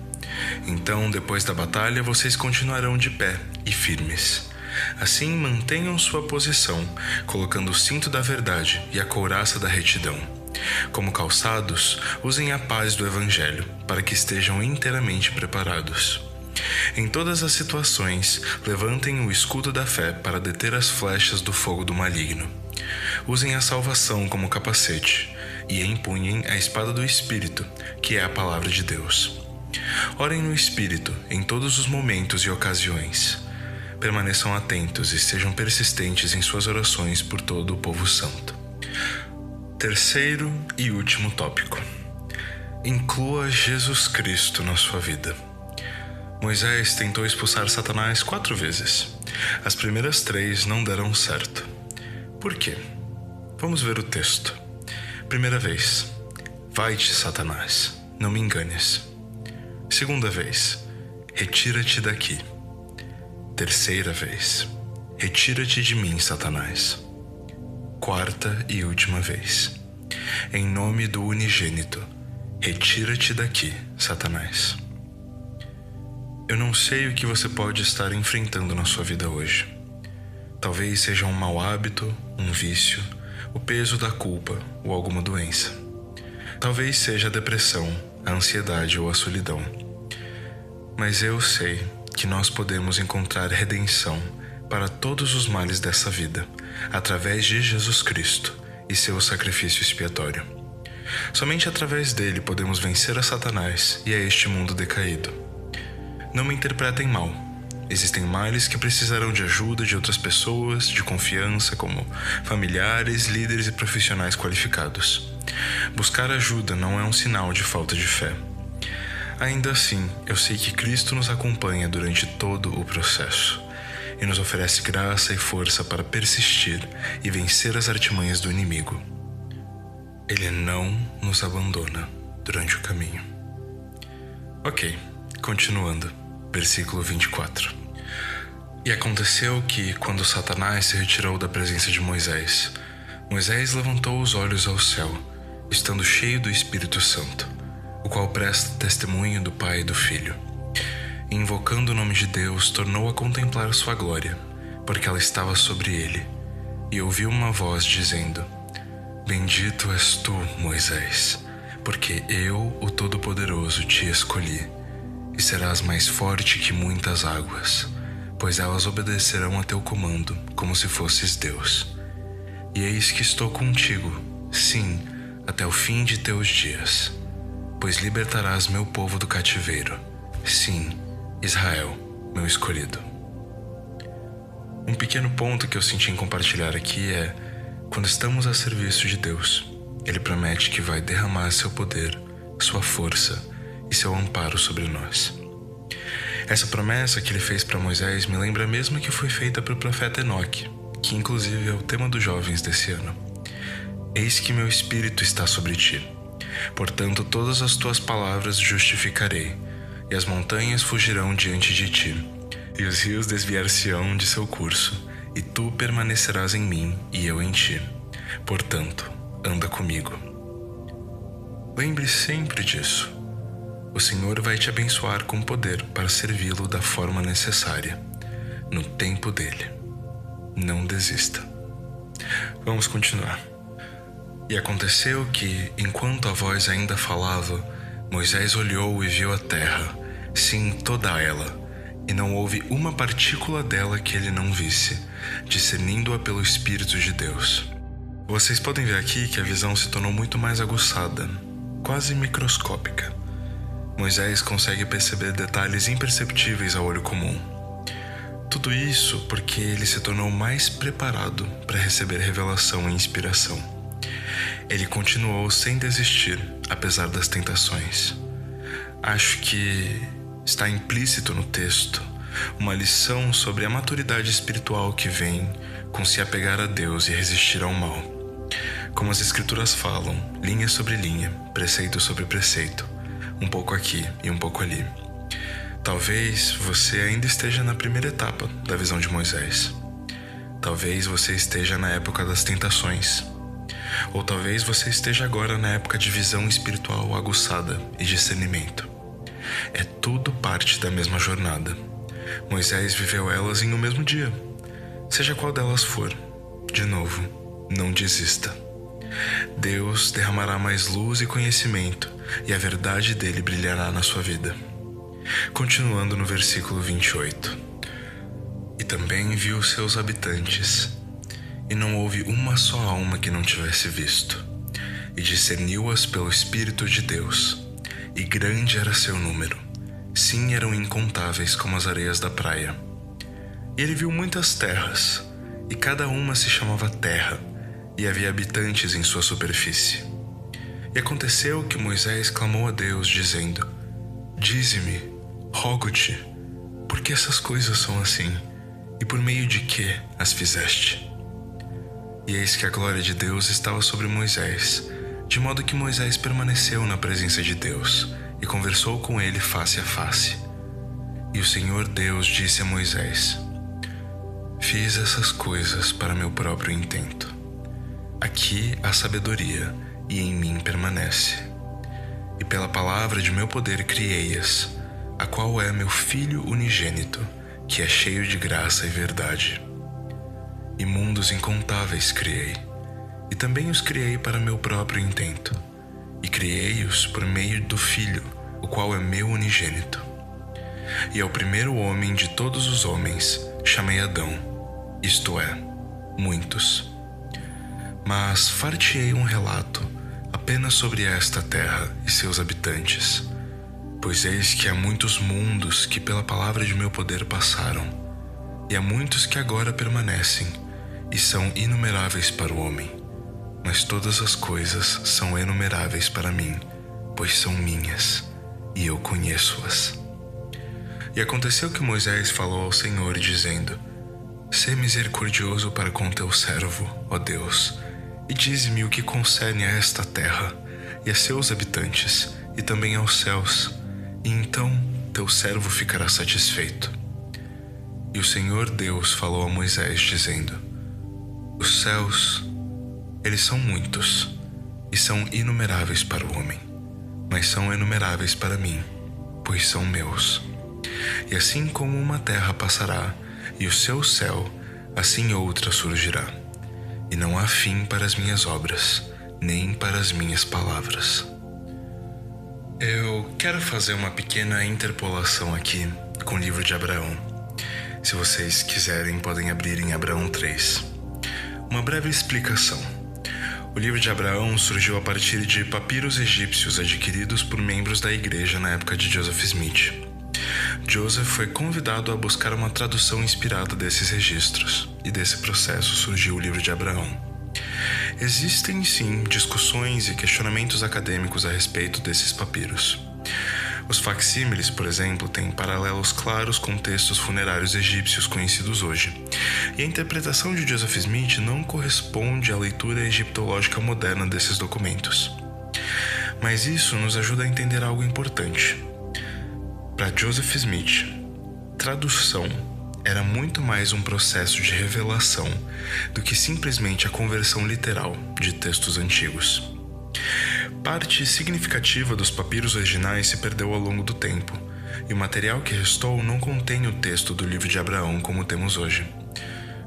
Então, depois da batalha, vocês continuarão de pé e firmes. Assim, mantenham sua posição, colocando o cinto da verdade e a couraça da retidão. Como calçados, usem a paz do Evangelho, para que estejam inteiramente preparados. Em todas as situações, levantem o escudo da fé para deter as flechas do fogo do maligno. Usem a salvação como capacete e empunhem a espada do Espírito, que é a palavra de Deus. Orem no Espírito em todos os momentos e ocasiões. Permaneçam atentos e sejam persistentes em suas orações por todo o povo santo. Terceiro e último tópico. Inclua Jesus Cristo na sua vida. Moisés tentou expulsar Satanás 4 vezes. As primeiras 3 não deram certo. Por quê? Vamos ver o texto. Primeira vez: vai-te, Satanás, não me enganes. Segunda vez: retira-te daqui. Terceira vez: retira-te de mim, Satanás. Quarta e última vez: em nome do unigênito, retira-te daqui, Satanás. Eu não sei o que você pode estar enfrentando na sua vida hoje. Talvez seja um mau hábito, um vício, o peso da culpa ou alguma doença. Talvez seja a depressão, a ansiedade ou a solidão. Mas eu sei que nós podemos encontrar redenção para todos os males dessa vida, através de Jesus Cristo e seu sacrifício expiatório. Somente através dele podemos vencer a Satanás e a este mundo decaído. Não me interpretem mal. existem males que precisarão de ajuda de outras pessoas, de confiança, como familiares, líderes e profissionais qualificados. Buscar ajuda não é um sinal de falta de fé. Ainda assim, eu sei que Cristo nos acompanha durante todo o processo e nos oferece graça e força para persistir e vencer as artimanhas do inimigo. Ele não nos abandona durante o caminho. Ok, continuando, versículo 24. E aconteceu que, quando Satanás se retirou da presença de Moisés, Moisés levantou os olhos ao céu, estando cheio do Espírito Santo, o qual presta testemunho do Pai e do Filho. E, invocando o nome de Deus, tornou a contemplar sua glória, porque ela estava sobre ele, e ouviu uma voz dizendo: Bendito és tu, Moisés, porque eu, o Todo-Poderoso, te escolhi, e serás mais forte que muitas águas, pois elas obedecerão a teu comando, como se fosses Deus. E eis que estou contigo, sim, até o fim de teus dias, pois libertarás meu povo do cativeiro, sim, Israel, meu escolhido. Um pequeno ponto que eu senti em compartilhar aqui é: quando estamos a serviço de Deus, Ele promete que vai derramar seu poder, sua força e seu amparo sobre nós. Essa promessa que Ele fez para Moisés me lembra a mesma que foi feita para o profeta Enoque, que inclusive é o tema dos jovens desse ano. Eis que meu Espírito está sobre ti, portanto todas as tuas palavras justificarei, e as montanhas fugirão diante de ti, e os rios desviar-se-ão de seu curso, e tu permanecerás em mim e eu em ti. Portanto, anda comigo. Lembre sempre disso. O Senhor vai te abençoar com poder para servi-lo da forma necessária, no tempo dele. Não desista. Vamos continuar. E aconteceu que, enquanto a voz ainda falava, Moisés olhou e viu a terra, sim, toda ela, e não houve uma partícula dela que ele não visse, discernindo-a pelo Espírito de Deus. Vocês podem ver aqui que a visão se tornou muito mais aguçada, quase microscópica. Moisés consegue perceber detalhes imperceptíveis ao olho comum. Tudo isso porque ele se tornou mais preparado para receber revelação e inspiração. Ele continuou sem desistir, apesar das tentações. Acho que está implícito no texto uma lição sobre a maturidade espiritual que vem com se apegar a Deus e resistir ao mal. Como as Escrituras falam, linha sobre linha, preceito sobre preceito, um pouco aqui e um pouco ali. Talvez você ainda esteja na primeira etapa da visão de Moisés. Talvez você esteja na época das tentações. Ou talvez você esteja agora na época de visão espiritual aguçada e discernimento. É tudo parte da mesma jornada. Moisés viveu elas em um mesmo dia. Seja qual delas for, de novo, não desista. Deus derramará mais luz e conhecimento, e a verdade dele brilhará na sua vida. Continuando no versículo 28. E também viu seus habitantes, e não houve uma só alma que não tivesse visto, e discerniu-as pelo Espírito de Deus, e grande era seu número, sim, eram incontáveis como as areias da praia. E ele viu muitas terras, e cada uma se chamava terra, e havia habitantes em sua superfície. E aconteceu que Moisés clamou a Deus, dizendo: Dize-me, rogo-te, por que essas coisas são assim, e por meio de que as fizeste? E eis que a glória de Deus estava sobre Moisés, de modo que Moisés permaneceu na presença de Deus e conversou com ele face a face. E o Senhor Deus disse a Moisés: Fiz essas coisas para meu próprio intento. Aqui há sabedoria, e em mim permanece. E pela palavra de meu poder criei-as, a qual é meu Filho unigênito, que é cheio de graça e verdade. E mundos incontáveis criei, e também os criei para meu próprio intento, e criei-os por meio do Filho, o qual é meu unigênito. E ao primeiro homem de todos os homens chamei Adão, isto é, muitos. Mas far-te-ei um relato apenas sobre esta terra e seus habitantes, Pois eis que há muitos mundos que pela palavra de meu poder passaram, e há muitos que agora permanecem, e são inumeráveis para o homem. Mas todas as coisas são inumeráveis para mim, pois são minhas, e eu conheço-as. E aconteceu que Moisés falou ao Senhor, dizendo: Sê misericordioso para com teu servo, ó Deus, e dize-me o que concerne a esta terra, e a seus habitantes, e também aos céus, e então teu servo ficará satisfeito. E o Senhor Deus falou a Moisés, dizendo: Os céus, eles são muitos, e são inumeráveis para o homem, mas são inumeráveis para mim, pois são meus. E assim como uma terra passará, e o seu céu, assim outra surgirá. E não há fim para as minhas obras, nem para as minhas palavras. Eu quero fazer uma pequena interpolação aqui com o livro de Abraão. Se vocês quiserem, podem abrir em Abraão 3. Uma breve explicação. O livro de Abraão surgiu a partir de papiros egípcios adquiridos por membros da igreja na época de Joseph Smith. Joseph foi convidado a buscar uma tradução inspirada desses registros, e desse processo surgiu o livro de Abraão. Existem, sim, discussões e questionamentos acadêmicos a respeito desses papiros. Os facsímiles, por exemplo, têm paralelos claros com textos funerários egípcios conhecidos hoje, e a interpretação de Joseph Smith não corresponde à leitura egiptológica moderna desses documentos. Mas isso nos ajuda a entender algo importante. Para Joseph Smith, tradução era muito mais um processo de revelação do que simplesmente a conversão literal de textos antigos. Parte significativa dos papiros originais se perdeu ao longo do tempo, e o material que restou não contém o texto do livro de Abraão como temos hoje.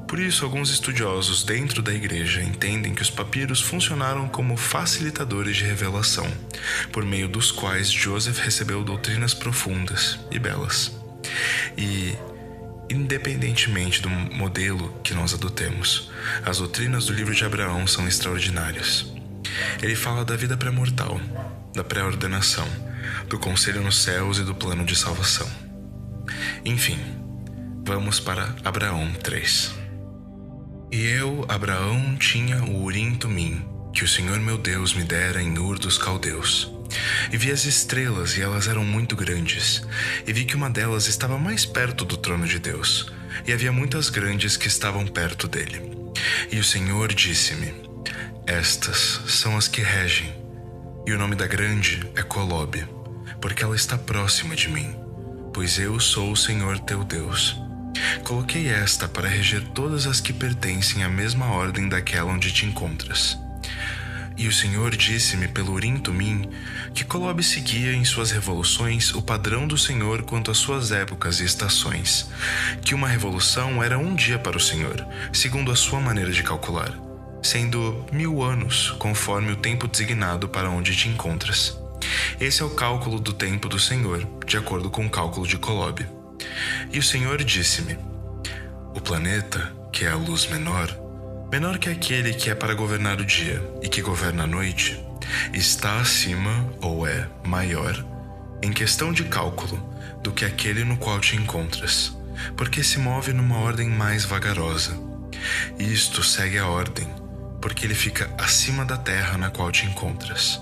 Por isso, alguns estudiosos dentro da igreja entendem que os papiros funcionaram como facilitadores de revelação, por meio dos quais Joseph recebeu doutrinas profundas e belas. E, independentemente do modelo que nós adotemos, as doutrinas do livro de Abraão são extraordinárias. Ele fala da vida pré-mortal, da pré-ordenação, do conselho nos céus e do plano de salvação. Enfim, vamos para Abraão 3. E eu, Abraão, tinha o Urim-Tumim, que o Senhor meu Deus me dera em Ur dos Caldeus. E vi as estrelas, e elas eram muito grandes. E vi que uma delas estava mais perto do trono de Deus, e havia muitas grandes que estavam perto dele. E o Senhor disse-me: Estas são as que regem, e o nome da grande é Colobe, porque ela está próxima de mim, pois eu sou o Senhor teu Deus. Coloquei esta para reger todas as que pertencem à mesma ordem daquela onde te encontras. E o Senhor disse-me pelo Urim-Tumim que Colobe seguia em suas revoluções o padrão do Senhor quanto às suas épocas e estações, que uma revolução era um dia para o Senhor, segundo a sua maneira de calcular, sendo 1000 anos, conforme o tempo designado para onde te encontras. Esse é o cálculo do tempo do Senhor, de acordo com o cálculo de Colobe. E o Senhor disse-me: O planeta, que é a luz menor que aquele que é para governar o dia e que governa a noite, está acima, ou é maior, em questão de cálculo, do que aquele no qual te encontras, porque se move numa ordem mais vagarosa. Isto segue a ordem, porque ele fica acima da terra na qual te encontras.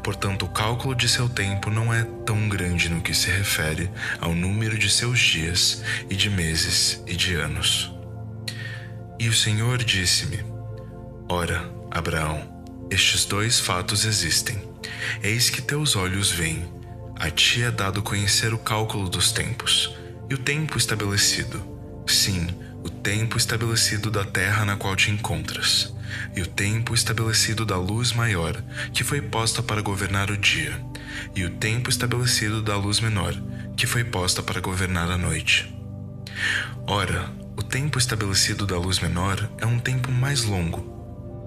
Portanto, o cálculo de seu tempo não é tão grande no que se refere ao número de seus dias e de meses e de anos. E o Senhor disse-me: Ora, Abraão, estes 2 fatos existem. Eis que teus olhos veem. A ti é dado conhecer o cálculo dos tempos, e o tempo estabelecido. Sim, o tempo estabelecido da terra na qual te encontras, e o tempo estabelecido da luz maior, que foi posta para governar o dia, e o tempo estabelecido da luz menor, que foi posta para governar a noite. Ora, o tempo estabelecido da luz menor é um tempo mais longo,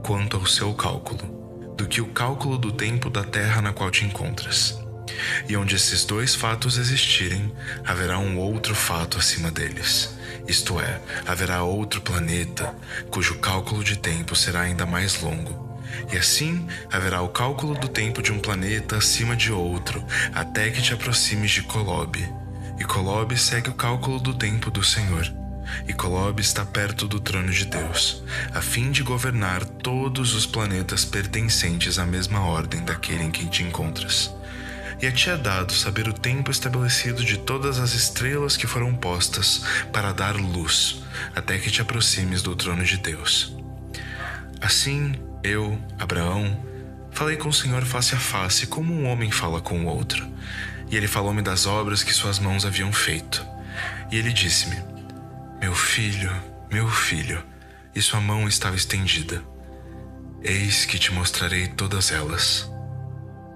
quanto ao seu cálculo, do que o cálculo do tempo da terra na qual te encontras. E onde esses 2 fatos existirem, haverá um outro fato acima deles. Isto é, haverá outro planeta, cujo cálculo de tempo será ainda mais longo, E assim haverá o cálculo do tempo de um planeta acima de outro, até que te aproximes de Kolob. E Kolob segue o cálculo do tempo do Senhor. E Kolob está perto do trono de Deus, a fim de governar todos os planetas pertencentes à mesma ordem daquele em quem te encontras. E a ti é dado saber o tempo estabelecido de todas as estrelas que foram postas para dar luz, até que te aproximes do trono de Deus. Assim, eu, Abraão, falei com o Senhor face a face, como um homem fala com o outro. E ele falou-me das obras que suas mãos haviam feito. E ele disse-me: meu filho, e sua mão estava estendida. Eis que te mostrarei todas elas.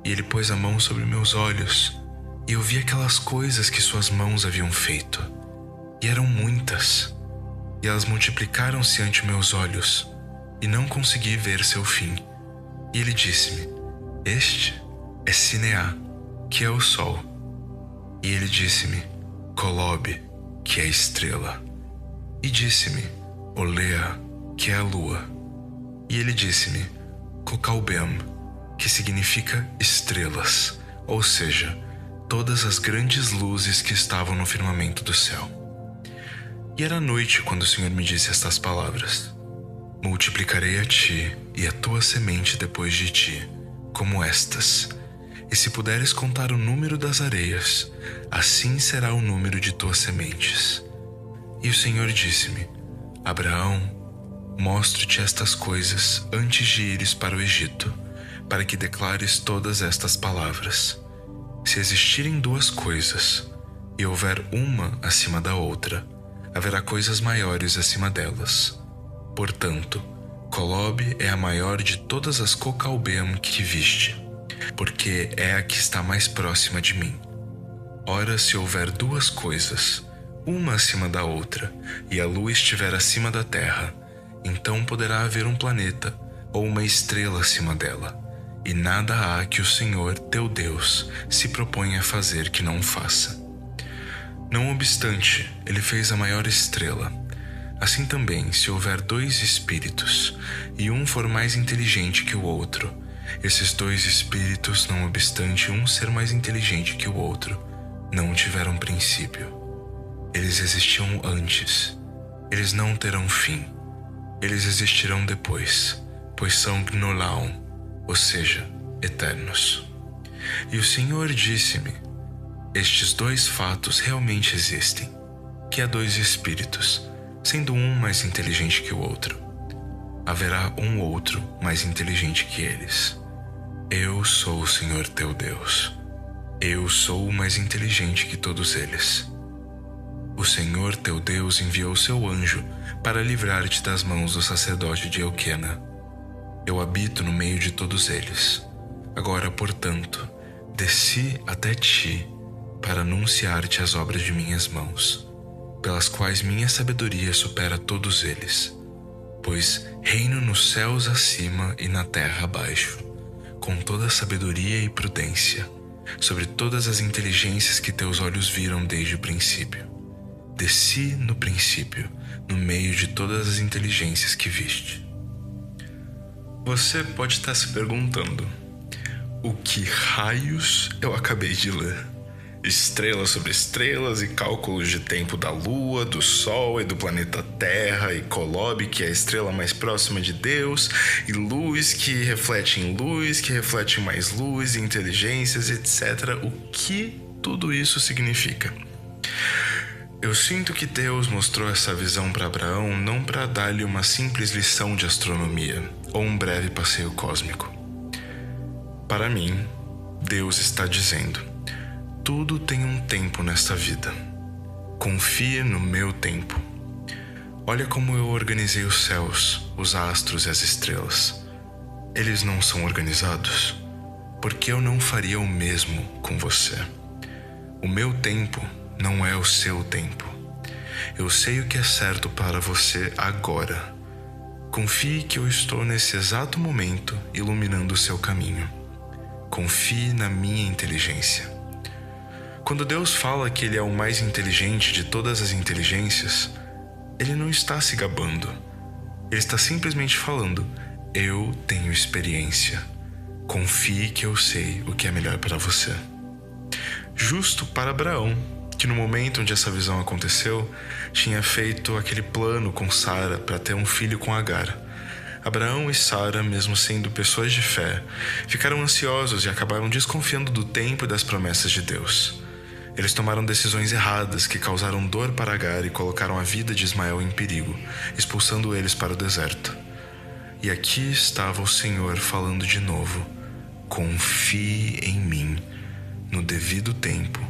E ele pôs a mão sobre meus olhos, e eu vi aquelas coisas que suas mãos haviam feito. E eram muitas, e elas multiplicaram-se ante meus olhos, e não consegui ver seu fim. E ele disse-me: este é Sineá, que é o sol. E ele disse-me: Kolob, que é a estrela. E disse-me: Olea, que é a lua. E ele disse-me: Kokalbem, que significa estrelas, ou seja, todas as grandes luzes que estavam no firmamento do céu. E era noite quando o Senhor me disse estas palavras: multiplicarei a ti e a tua semente depois de ti, como estas. E se puderes contar o número das areias, assim será o número de tuas sementes. E o Senhor disse-me: Abraão, mostro-te estas coisas antes de ires para o Egito, para que declares todas estas palavras. Se existirem duas coisas, e houver uma acima da outra, haverá coisas maiores acima delas. Portanto, Kolob é a maior de todas as Kokalbem que viste, porque é a que está mais próxima de mim. Ora, se houver duas coisas, uma acima da outra, e a lua estiver acima da terra, então poderá haver um planeta ou uma estrela acima dela, e nada há que o Senhor, teu Deus, se proponha a fazer que não faça. Não obstante, ele fez a maior estrela. Assim também, se houver dois espíritos, e um for mais inteligente que o outro, esses dois espíritos, não obstante um ser mais inteligente que o outro, não tiveram princípio. Eles existiam antes, eles não terão fim, eles existirão depois, pois são Gnolaum, ou seja, eternos. E o Senhor disse-me: estes dois fatos realmente existem, que há dois espíritos, sendo um mais inteligente que o outro. Haverá um outro mais inteligente que eles. Eu sou o Senhor teu Deus. Eu sou o mais inteligente que todos eles. O Senhor teu Deus enviou seu anjo para livrar-te das mãos do sacerdote de Elquena. Eu habito no meio de todos eles. Agora, portanto, desci até ti para anunciar-te as obras de minhas mãos, pelas quais minha sabedoria supera todos eles. Pois reino nos céus acima e na terra abaixo, com toda a sabedoria e prudência, sobre todas as inteligências que teus olhos viram desde o princípio. Desci no princípio, no meio de todas as inteligências que viste. Você pode estar se perguntando: o que raios eu acabei de ler? Estrelas sobre estrelas e cálculos de tempo da Lua, do Sol e do planeta Terra, e Kolob, que é a estrela mais próxima de Deus, e luz que reflete em luz, que reflete em mais luz, e inteligências, etc. O que tudo isso significa? Eu sinto que Deus mostrou essa visão para Abraão não para dar-lhe uma simples lição de astronomia ou um breve passeio cósmico. Para mim, Deus está dizendo: tudo tem um tempo nesta vida. Confie no meu tempo. Olha como eu organizei os céus, os astros e as estrelas. Eles não são organizados? Porque eu não faria o mesmo com você. O meu tempo não é o seu tempo. Eu sei o que é certo para você agora. Confie que eu estou nesse exato momento iluminando o seu caminho. Confie na minha inteligência. Quando Deus fala que Ele é o mais inteligente de todas as inteligências, Ele não está se gabando. Ele está simplesmente falando: Eu tenho experiência. Confie que eu sei o que é melhor para você. Justo para Abraão, que no momento onde essa visão aconteceu, tinha feito aquele plano com Sara para ter um filho com Agar. Abraão e Sara, mesmo sendo pessoas de fé, ficaram ansiosos e acabaram desconfiando do tempo e das promessas de Deus. Eles tomaram decisões erradas que causaram dor para Agar e colocaram a vida de Ismael em perigo, expulsando eles para o deserto. E aqui estava o Senhor falando de novo: confie em mim. No devido tempo,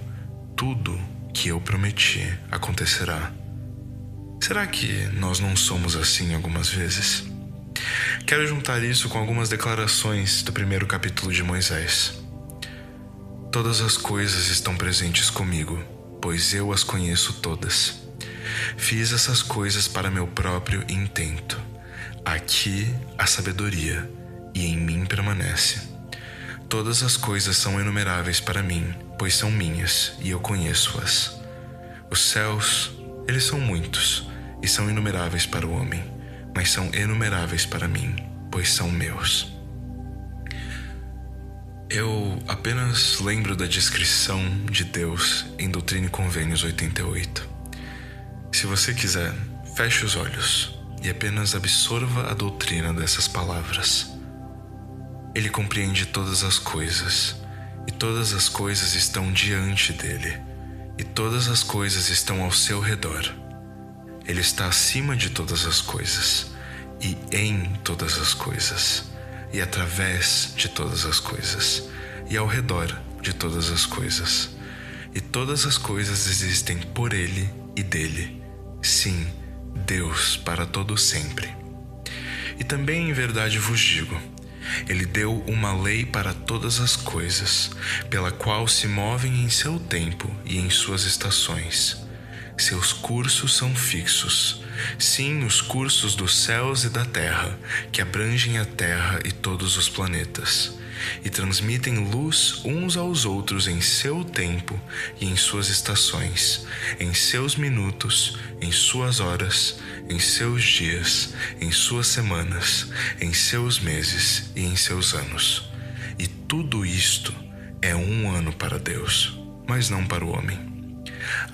tudo que eu prometi acontecerá. Será que nós não somos assim algumas vezes? Quero juntar isso com algumas declarações do primeiro capítulo de Moisés. Todas as coisas estão presentes comigo, pois eu as conheço todas. Fiz essas coisas para meu próprio intento. Aqui a sabedoria, e em mim permanece. Todas as coisas são inumeráveis para mim, pois são minhas, e eu conheço-as. Os céus, eles são muitos, e são inumeráveis para o homem, mas são inumeráveis para mim, pois são meus. Eu apenas lembro da descrição de Deus em Doutrina e Convênios 88. Se você quiser, feche os olhos e apenas absorva a doutrina dessas palavras. Ele compreende todas as coisas, e todas as coisas estão diante dele, e todas as coisas estão ao seu redor. Ele está acima de todas as coisas, e em todas as coisas, e através de todas as coisas, e ao redor de todas as coisas. E todas as coisas existem por ele e dele. Sim, Deus para todo sempre. E também em verdade vos digo: Ele deu uma lei para todas as coisas, pela qual se movem em seu tempo e em suas estações. Seus cursos são fixos, sim, os cursos dos céus e da terra, que abrangem a terra e todos os planetas, e transmitem luz uns aos outros em seu tempo e em suas estações, em seus minutos, em suas horas, em seus dias, em suas semanas, em seus meses e em seus anos. E tudo isto é um ano para Deus, mas não para o homem.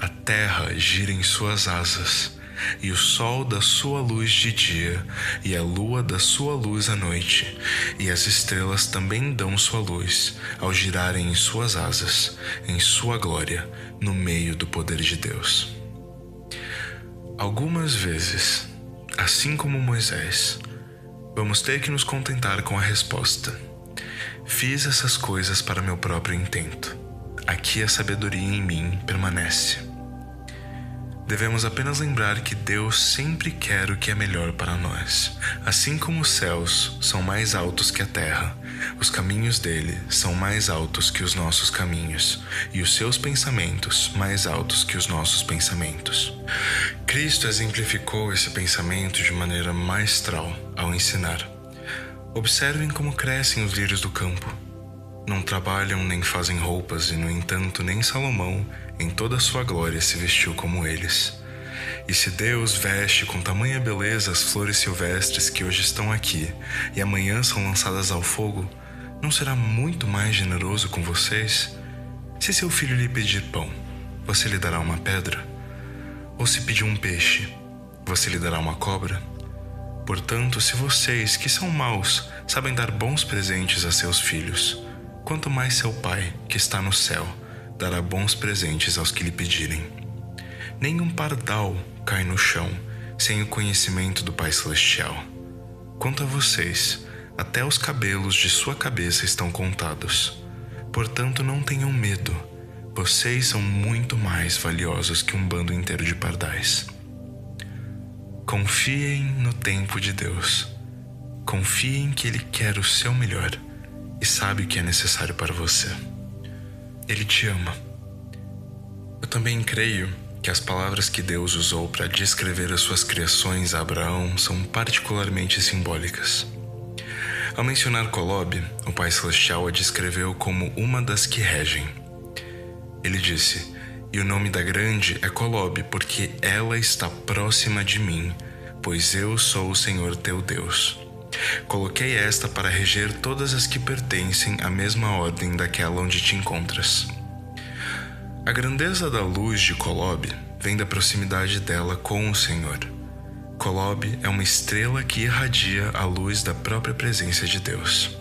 A terra gira em suas asas, e o sol dá sua luz de dia, e a lua dá sua luz à noite, e as estrelas também dão sua luz, ao girarem em suas asas, em sua glória, no meio do poder de Deus. Algumas vezes, assim como Moisés, vamos ter que nos contentar com a resposta: fiz essas coisas para meu próprio intento. Aqui a sabedoria em mim permanece. Devemos apenas lembrar que Deus sempre quer o que é melhor para nós. Assim como os céus são mais altos que a terra, os caminhos dele são mais altos que os nossos caminhos, e os seus pensamentos mais altos que os nossos pensamentos. Cristo exemplificou esse pensamento de maneira maestral ao ensinar: observem como crescem os lírios do campo. Não trabalham nem fazem roupas, e no entanto nem Salomão, em toda a sua glória, se vestiu como eles. E se Deus veste com tamanha beleza as flores silvestres que hoje estão aqui e amanhã são lançadas ao fogo, não será muito mais generoso com vocês? Se seu filho lhe pedir pão, você lhe dará uma pedra? Ou se pedir um peixe, você lhe dará uma cobra? Portanto, se vocês, que são maus, sabem dar bons presentes a seus filhos, quanto mais seu Pai, que está no céu, dará bons presentes aos que lhe pedirem. Nenhum pardal cai no chão sem o conhecimento do Pai Celestial. Quanto a vocês, até os cabelos de sua cabeça estão contados. Portanto, não tenham medo. Vocês são muito mais valiosos que um bando inteiro de pardais. Confiem no tempo de Deus. Confiem que Ele quer o seu melhor e sabe o que é necessário para você. Ele te ama. Eu também creio que as palavras que Deus usou para descrever as suas criações a Abraão são particularmente simbólicas. Ao mencionar Kolob, o Pai Celestial a descreveu como uma das que regem. Ele disse: "E o nome da grande é Kolob, porque ela está próxima de mim, pois eu sou o Senhor teu Deus. Coloquei esta para reger todas as que pertencem à mesma ordem daquela onde te encontras. A grandeza da luz de Kolob vem da proximidade dela com o Senhor. Kolob é uma estrela que irradia a luz da própria presença de Deus.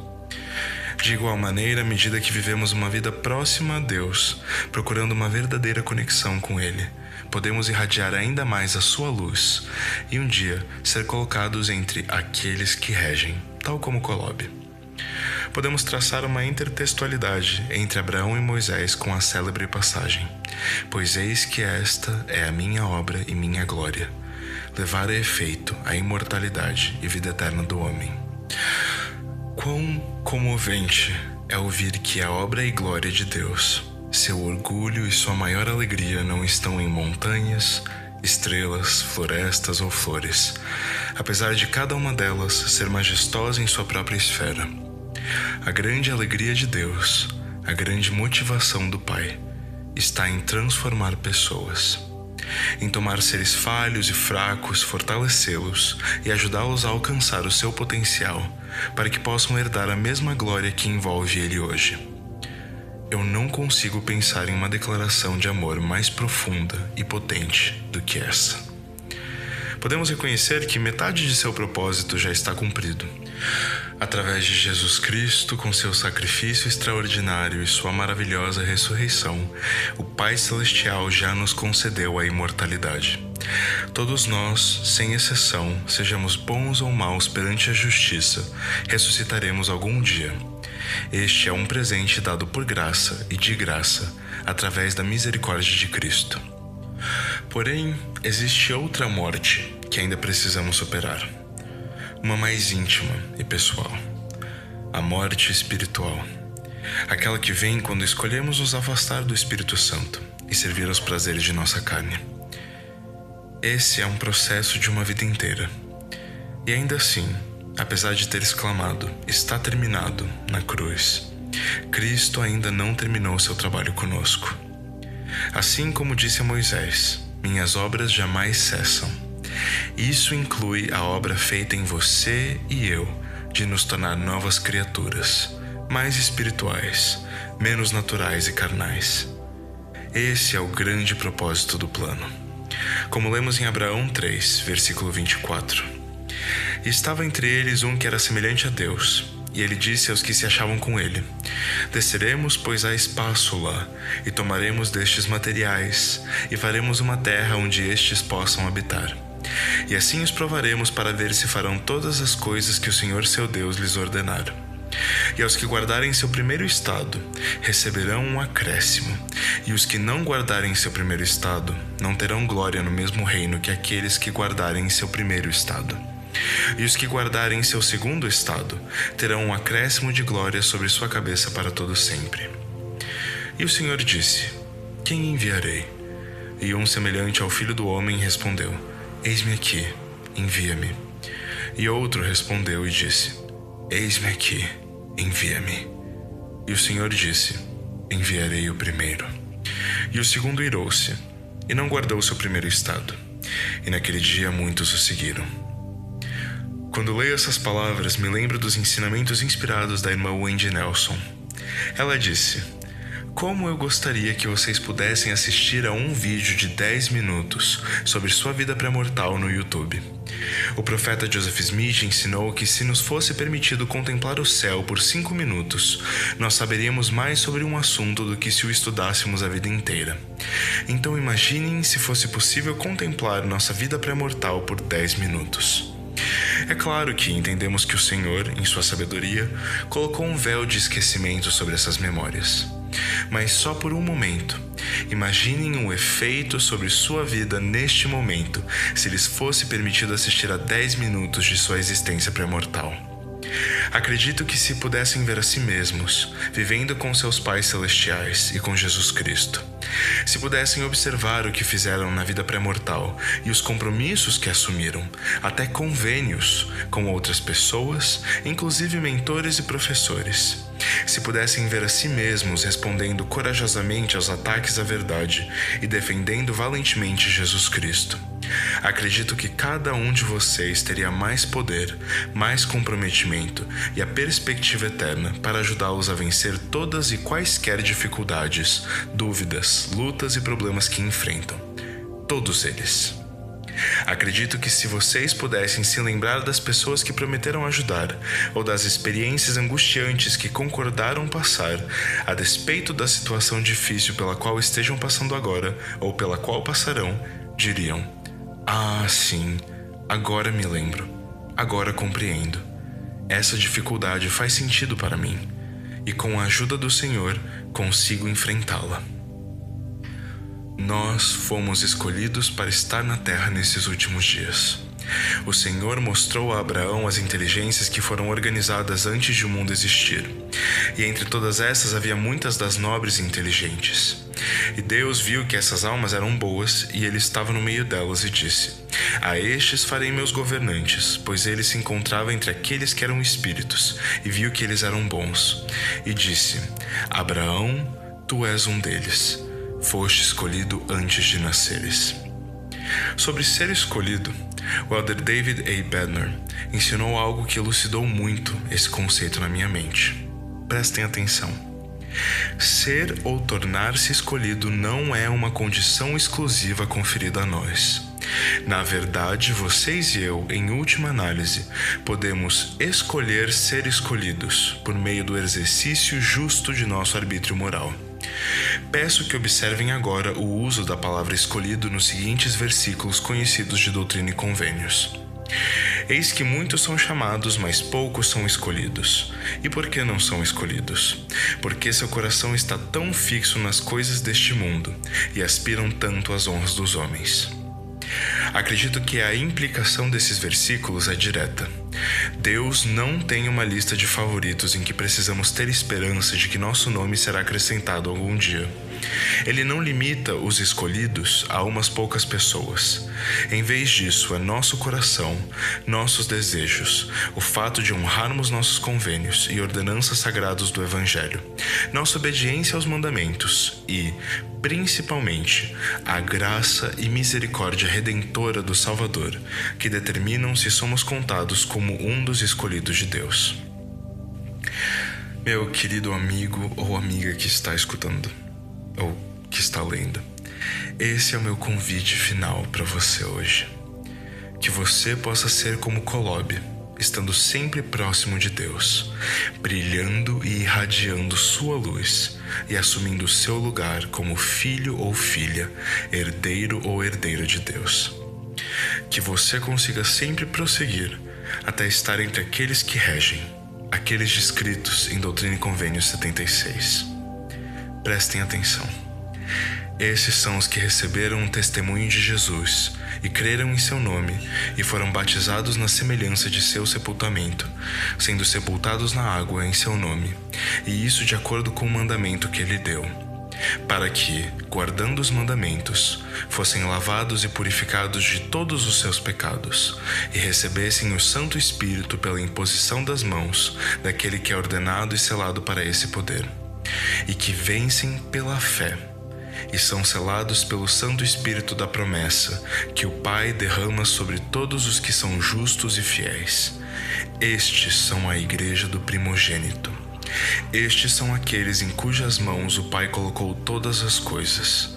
De igual maneira, à medida que vivemos uma vida próxima a Deus, procurando uma verdadeira conexão com Ele, podemos irradiar ainda mais a sua luz e um dia ser colocados entre aqueles que regem, tal como Kolob. Podemos traçar uma intertextualidade entre Abraão e Moisés com a célebre passagem: pois eis que esta é a minha obra e minha glória, levar a efeito a imortalidade e vida eterna do homem. Quão comovente é ouvir que a obra e glória de Deus, seu orgulho e sua maior alegria não estão em montanhas, estrelas, florestas ou flores, apesar de cada uma delas ser majestosa em sua própria esfera. A grande alegria de Deus, a grande motivação do Pai, está em transformar pessoas, em tomar seres falhos e fracos, fortalecê-los e ajudá-los a alcançar o seu potencial, para que possam herdar a mesma glória que envolve ele hoje. Eu não consigo pensar em uma declaração de amor mais profunda e potente do que essa. Podemos reconhecer que metade de seu propósito já está cumprido. Através de Jesus Cristo, com seu sacrifício extraordinário e sua maravilhosa ressurreição, o Pai Celestial já nos concedeu a imortalidade. Todos nós, sem exceção, sejamos bons ou maus perante a justiça, ressuscitaremos algum dia. Este é um presente dado por graça e de graça, através da misericórdia de Cristo. Porém, existe outra morte que ainda precisamos superar. Uma mais íntima e pessoal. A morte espiritual. Aquela que vem quando escolhemos nos afastar do Espírito Santo e servir aos prazeres de nossa carne. Esse é um processo de uma vida inteira. E ainda assim, apesar de ter exclamado, está terminado, na cruz, Cristo ainda não terminou seu trabalho conosco. Assim como disse a Moisés, minhas obras jamais cessam. Isso inclui a obra feita em você e eu, de nos tornar novas criaturas, mais espirituais, menos naturais e carnais. Esse é o grande propósito do plano. Como lemos em Abraão 3, versículo 24. E estava entre eles um que era semelhante a Deus, e ele disse aos que se achavam com ele: desceremos, pois há espaço lá, e tomaremos destes materiais, e faremos uma terra onde estes possam habitar. E assim os provaremos para ver se farão todas as coisas que o Senhor seu Deus lhes ordenar. E aos que guardarem seu primeiro estado, receberão um acréscimo, e os que não guardarem seu primeiro estado, não terão glória no mesmo reino que aqueles que guardarem seu primeiro estado. E os que guardarem seu segundo estado, terão um acréscimo de glória sobre sua cabeça para todo sempre. E o Senhor disse: quem enviarei? E um semelhante ao Filho do Homem respondeu: eis-me aqui, envia-me. E outro respondeu e disse: eis-me aqui, envia-me. E o Senhor disse: enviarei o primeiro. E o segundo irou-se, e não guardou seu primeiro estado. E naquele dia muitos o seguiram. Quando leio essas palavras, me lembro dos ensinamentos inspirados da irmã Wendy Nelson. Ela disse: como eu gostaria que vocês pudessem assistir a um vídeo de 10 minutos sobre sua vida pré-mortal no YouTube. O profeta Joseph Smith ensinou que se nos fosse permitido contemplar o céu por 5 minutos, nós saberíamos mais sobre um assunto do que se o estudássemos a vida inteira. Então imaginem se fosse possível contemplar nossa vida pré-mortal por 10 minutos. É claro que entendemos que o Senhor, em sua sabedoria, colocou um véu de esquecimento sobre essas memórias. Mas só por um momento, imaginem o efeito sobre sua vida neste momento, se lhes fosse permitido assistir a 10 minutos de sua existência pré-mortal. Acredito que se pudessem ver a si mesmos, vivendo com seus pais celestiais e com Jesus Cristo, se pudessem observar o que fizeram na vida pré-mortal e os compromissos que assumiram, até convênios com outras pessoas, inclusive mentores e professores, se pudessem ver a si mesmos respondendo corajosamente aos ataques à verdade e defendendo valentemente Jesus Cristo, Acredito que cada um de vocês teria mais poder, mais comprometimento e a perspectiva eterna para ajudá-los a vencer todas e quaisquer dificuldades, dúvidas, lutas e problemas que enfrentam. Todos eles. Acredito que se vocês pudessem se lembrar das pessoas que prometeram ajudar, ou das experiências angustiantes que concordaram passar, a despeito da situação difícil pela qual estejam passando agora, ou pela qual passarão, diriam: "Ah, sim, agora me lembro, agora compreendo. Essa dificuldade faz sentido para mim, e com a ajuda do Senhor consigo enfrentá-la." Nós fomos escolhidos para estar na terra nesses últimos dias. O Senhor mostrou a Abraão as inteligências que foram organizadas antes de o mundo existir. E entre todas essas havia muitas das nobres e inteligentes. E Deus viu que essas almas eram boas e ele estava no meio delas e disse: "A estes farei meus governantes, pois ele se encontrava entre aqueles que eram espíritos, e viu que eles eram bons. E disse: Abraão, tu és um deles. Foste escolhido antes de nasceres." Sobre ser escolhido, o elder David A. Bednar ensinou algo que elucidou muito esse conceito na minha mente. Prestem atenção. Ser ou tornar-se escolhido não é uma condição exclusiva conferida a nós. Na verdade, vocês e eu, em última análise, podemos escolher ser escolhidos por meio do exercício justo de nosso arbítrio moral. Peço que observem agora o uso da palavra escolhido nos seguintes versículos conhecidos de Doutrina e Convênios. Eis que muitos são chamados, mas poucos são escolhidos. E por que não são escolhidos? Porque seu coração está tão fixo nas coisas deste mundo e aspiram tanto às honras dos homens. Acredito que a implicação desses versículos é direta. Deus não tem uma lista de favoritos em que precisamos ter esperança de que nosso nome será acrescentado algum dia. Ele não limita os escolhidos a umas poucas pessoas. Em vez disso, é nosso coração, nossos desejos, o fato de honrarmos nossos convênios e ordenanças sagradas do Evangelho, nossa obediência aos mandamentos e, principalmente, a graça e misericórdia redentora do Salvador, que determinam se somos contados como um dos escolhidos de Deus. Meu querido amigo ou amiga que está escutando, ou que está lendo, esse é o meu convite final para você hoje. Que você possa ser como Colobe, estando sempre próximo de Deus, brilhando e irradiando sua luz e assumindo seu lugar como filho ou filha, herdeiro ou herdeira de Deus. Que você consiga sempre prosseguir até estar entre aqueles que regem, aqueles descritos em Doutrina e Convênios 76. Prestem atenção. Esses são os que receberam o testemunho de Jesus e creram em seu nome e foram batizados na semelhança de seu sepultamento, sendo sepultados na água em seu nome, e isso de acordo com o mandamento que ele deu, para que, guardando os mandamentos, fossem lavados e purificados de todos os seus pecados, e recebessem o Santo Espírito pela imposição das mãos daquele que é ordenado e selado para esse poder, e que vencem pela fé, e são selados pelo Santo Espírito da promessa, que o Pai derrama sobre todos os que são justos e fiéis. Estes são a igreja do primogênito. Estes são aqueles em cujas mãos o Pai colocou todas as coisas.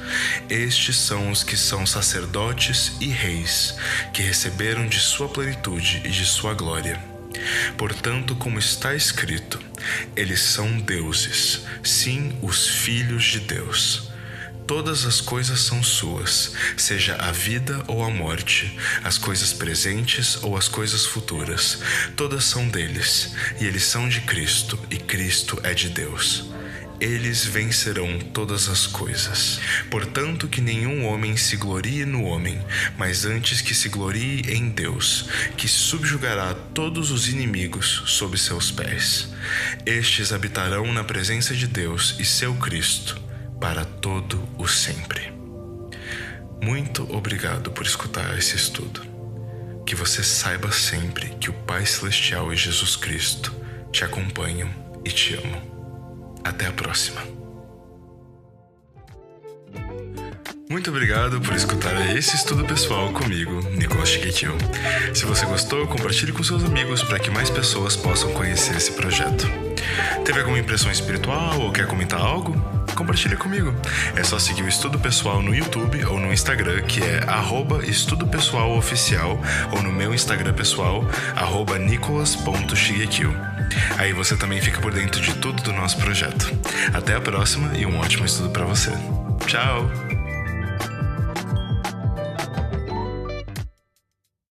Estes são os que são sacerdotes e reis, que receberam de sua plenitude e de sua glória. Portanto, como está escrito, eles são deuses, sim, os filhos de Deus. Todas as coisas são suas, seja a vida ou a morte, as coisas presentes ou as coisas futuras. Todas são deles, e eles são de Cristo, e Cristo é de Deus. Eles vencerão todas as coisas. Portanto, que nenhum homem se glorie no homem, mas antes que se glorie em Deus, que subjugará todos os inimigos sob seus pés. Estes habitarão na presença de Deus e seu Cristo, para todo o sempre. Muito obrigado por escutar esse estudo. Que você saiba sempre que o Pai Celestial e Jesus Cristo te acompanham e te amam. Até a próxima. Muito obrigado por escutar esse estudo pessoal comigo, Nicolas Shigekiyo. Se você gostou, compartilhe com seus amigos para que mais pessoas possam conhecer esse projeto. Teve alguma impressão espiritual ou quer comentar algo? Compartilhe comigo. É só seguir o Estudo Pessoal no YouTube ou no Instagram, que é @estudopessoaloficial, ou no meu Instagram pessoal, @nicolas.shigekiyo. Aí você também fica por dentro de tudo do nosso projeto. Até a próxima e um ótimo estudo para você. Tchau!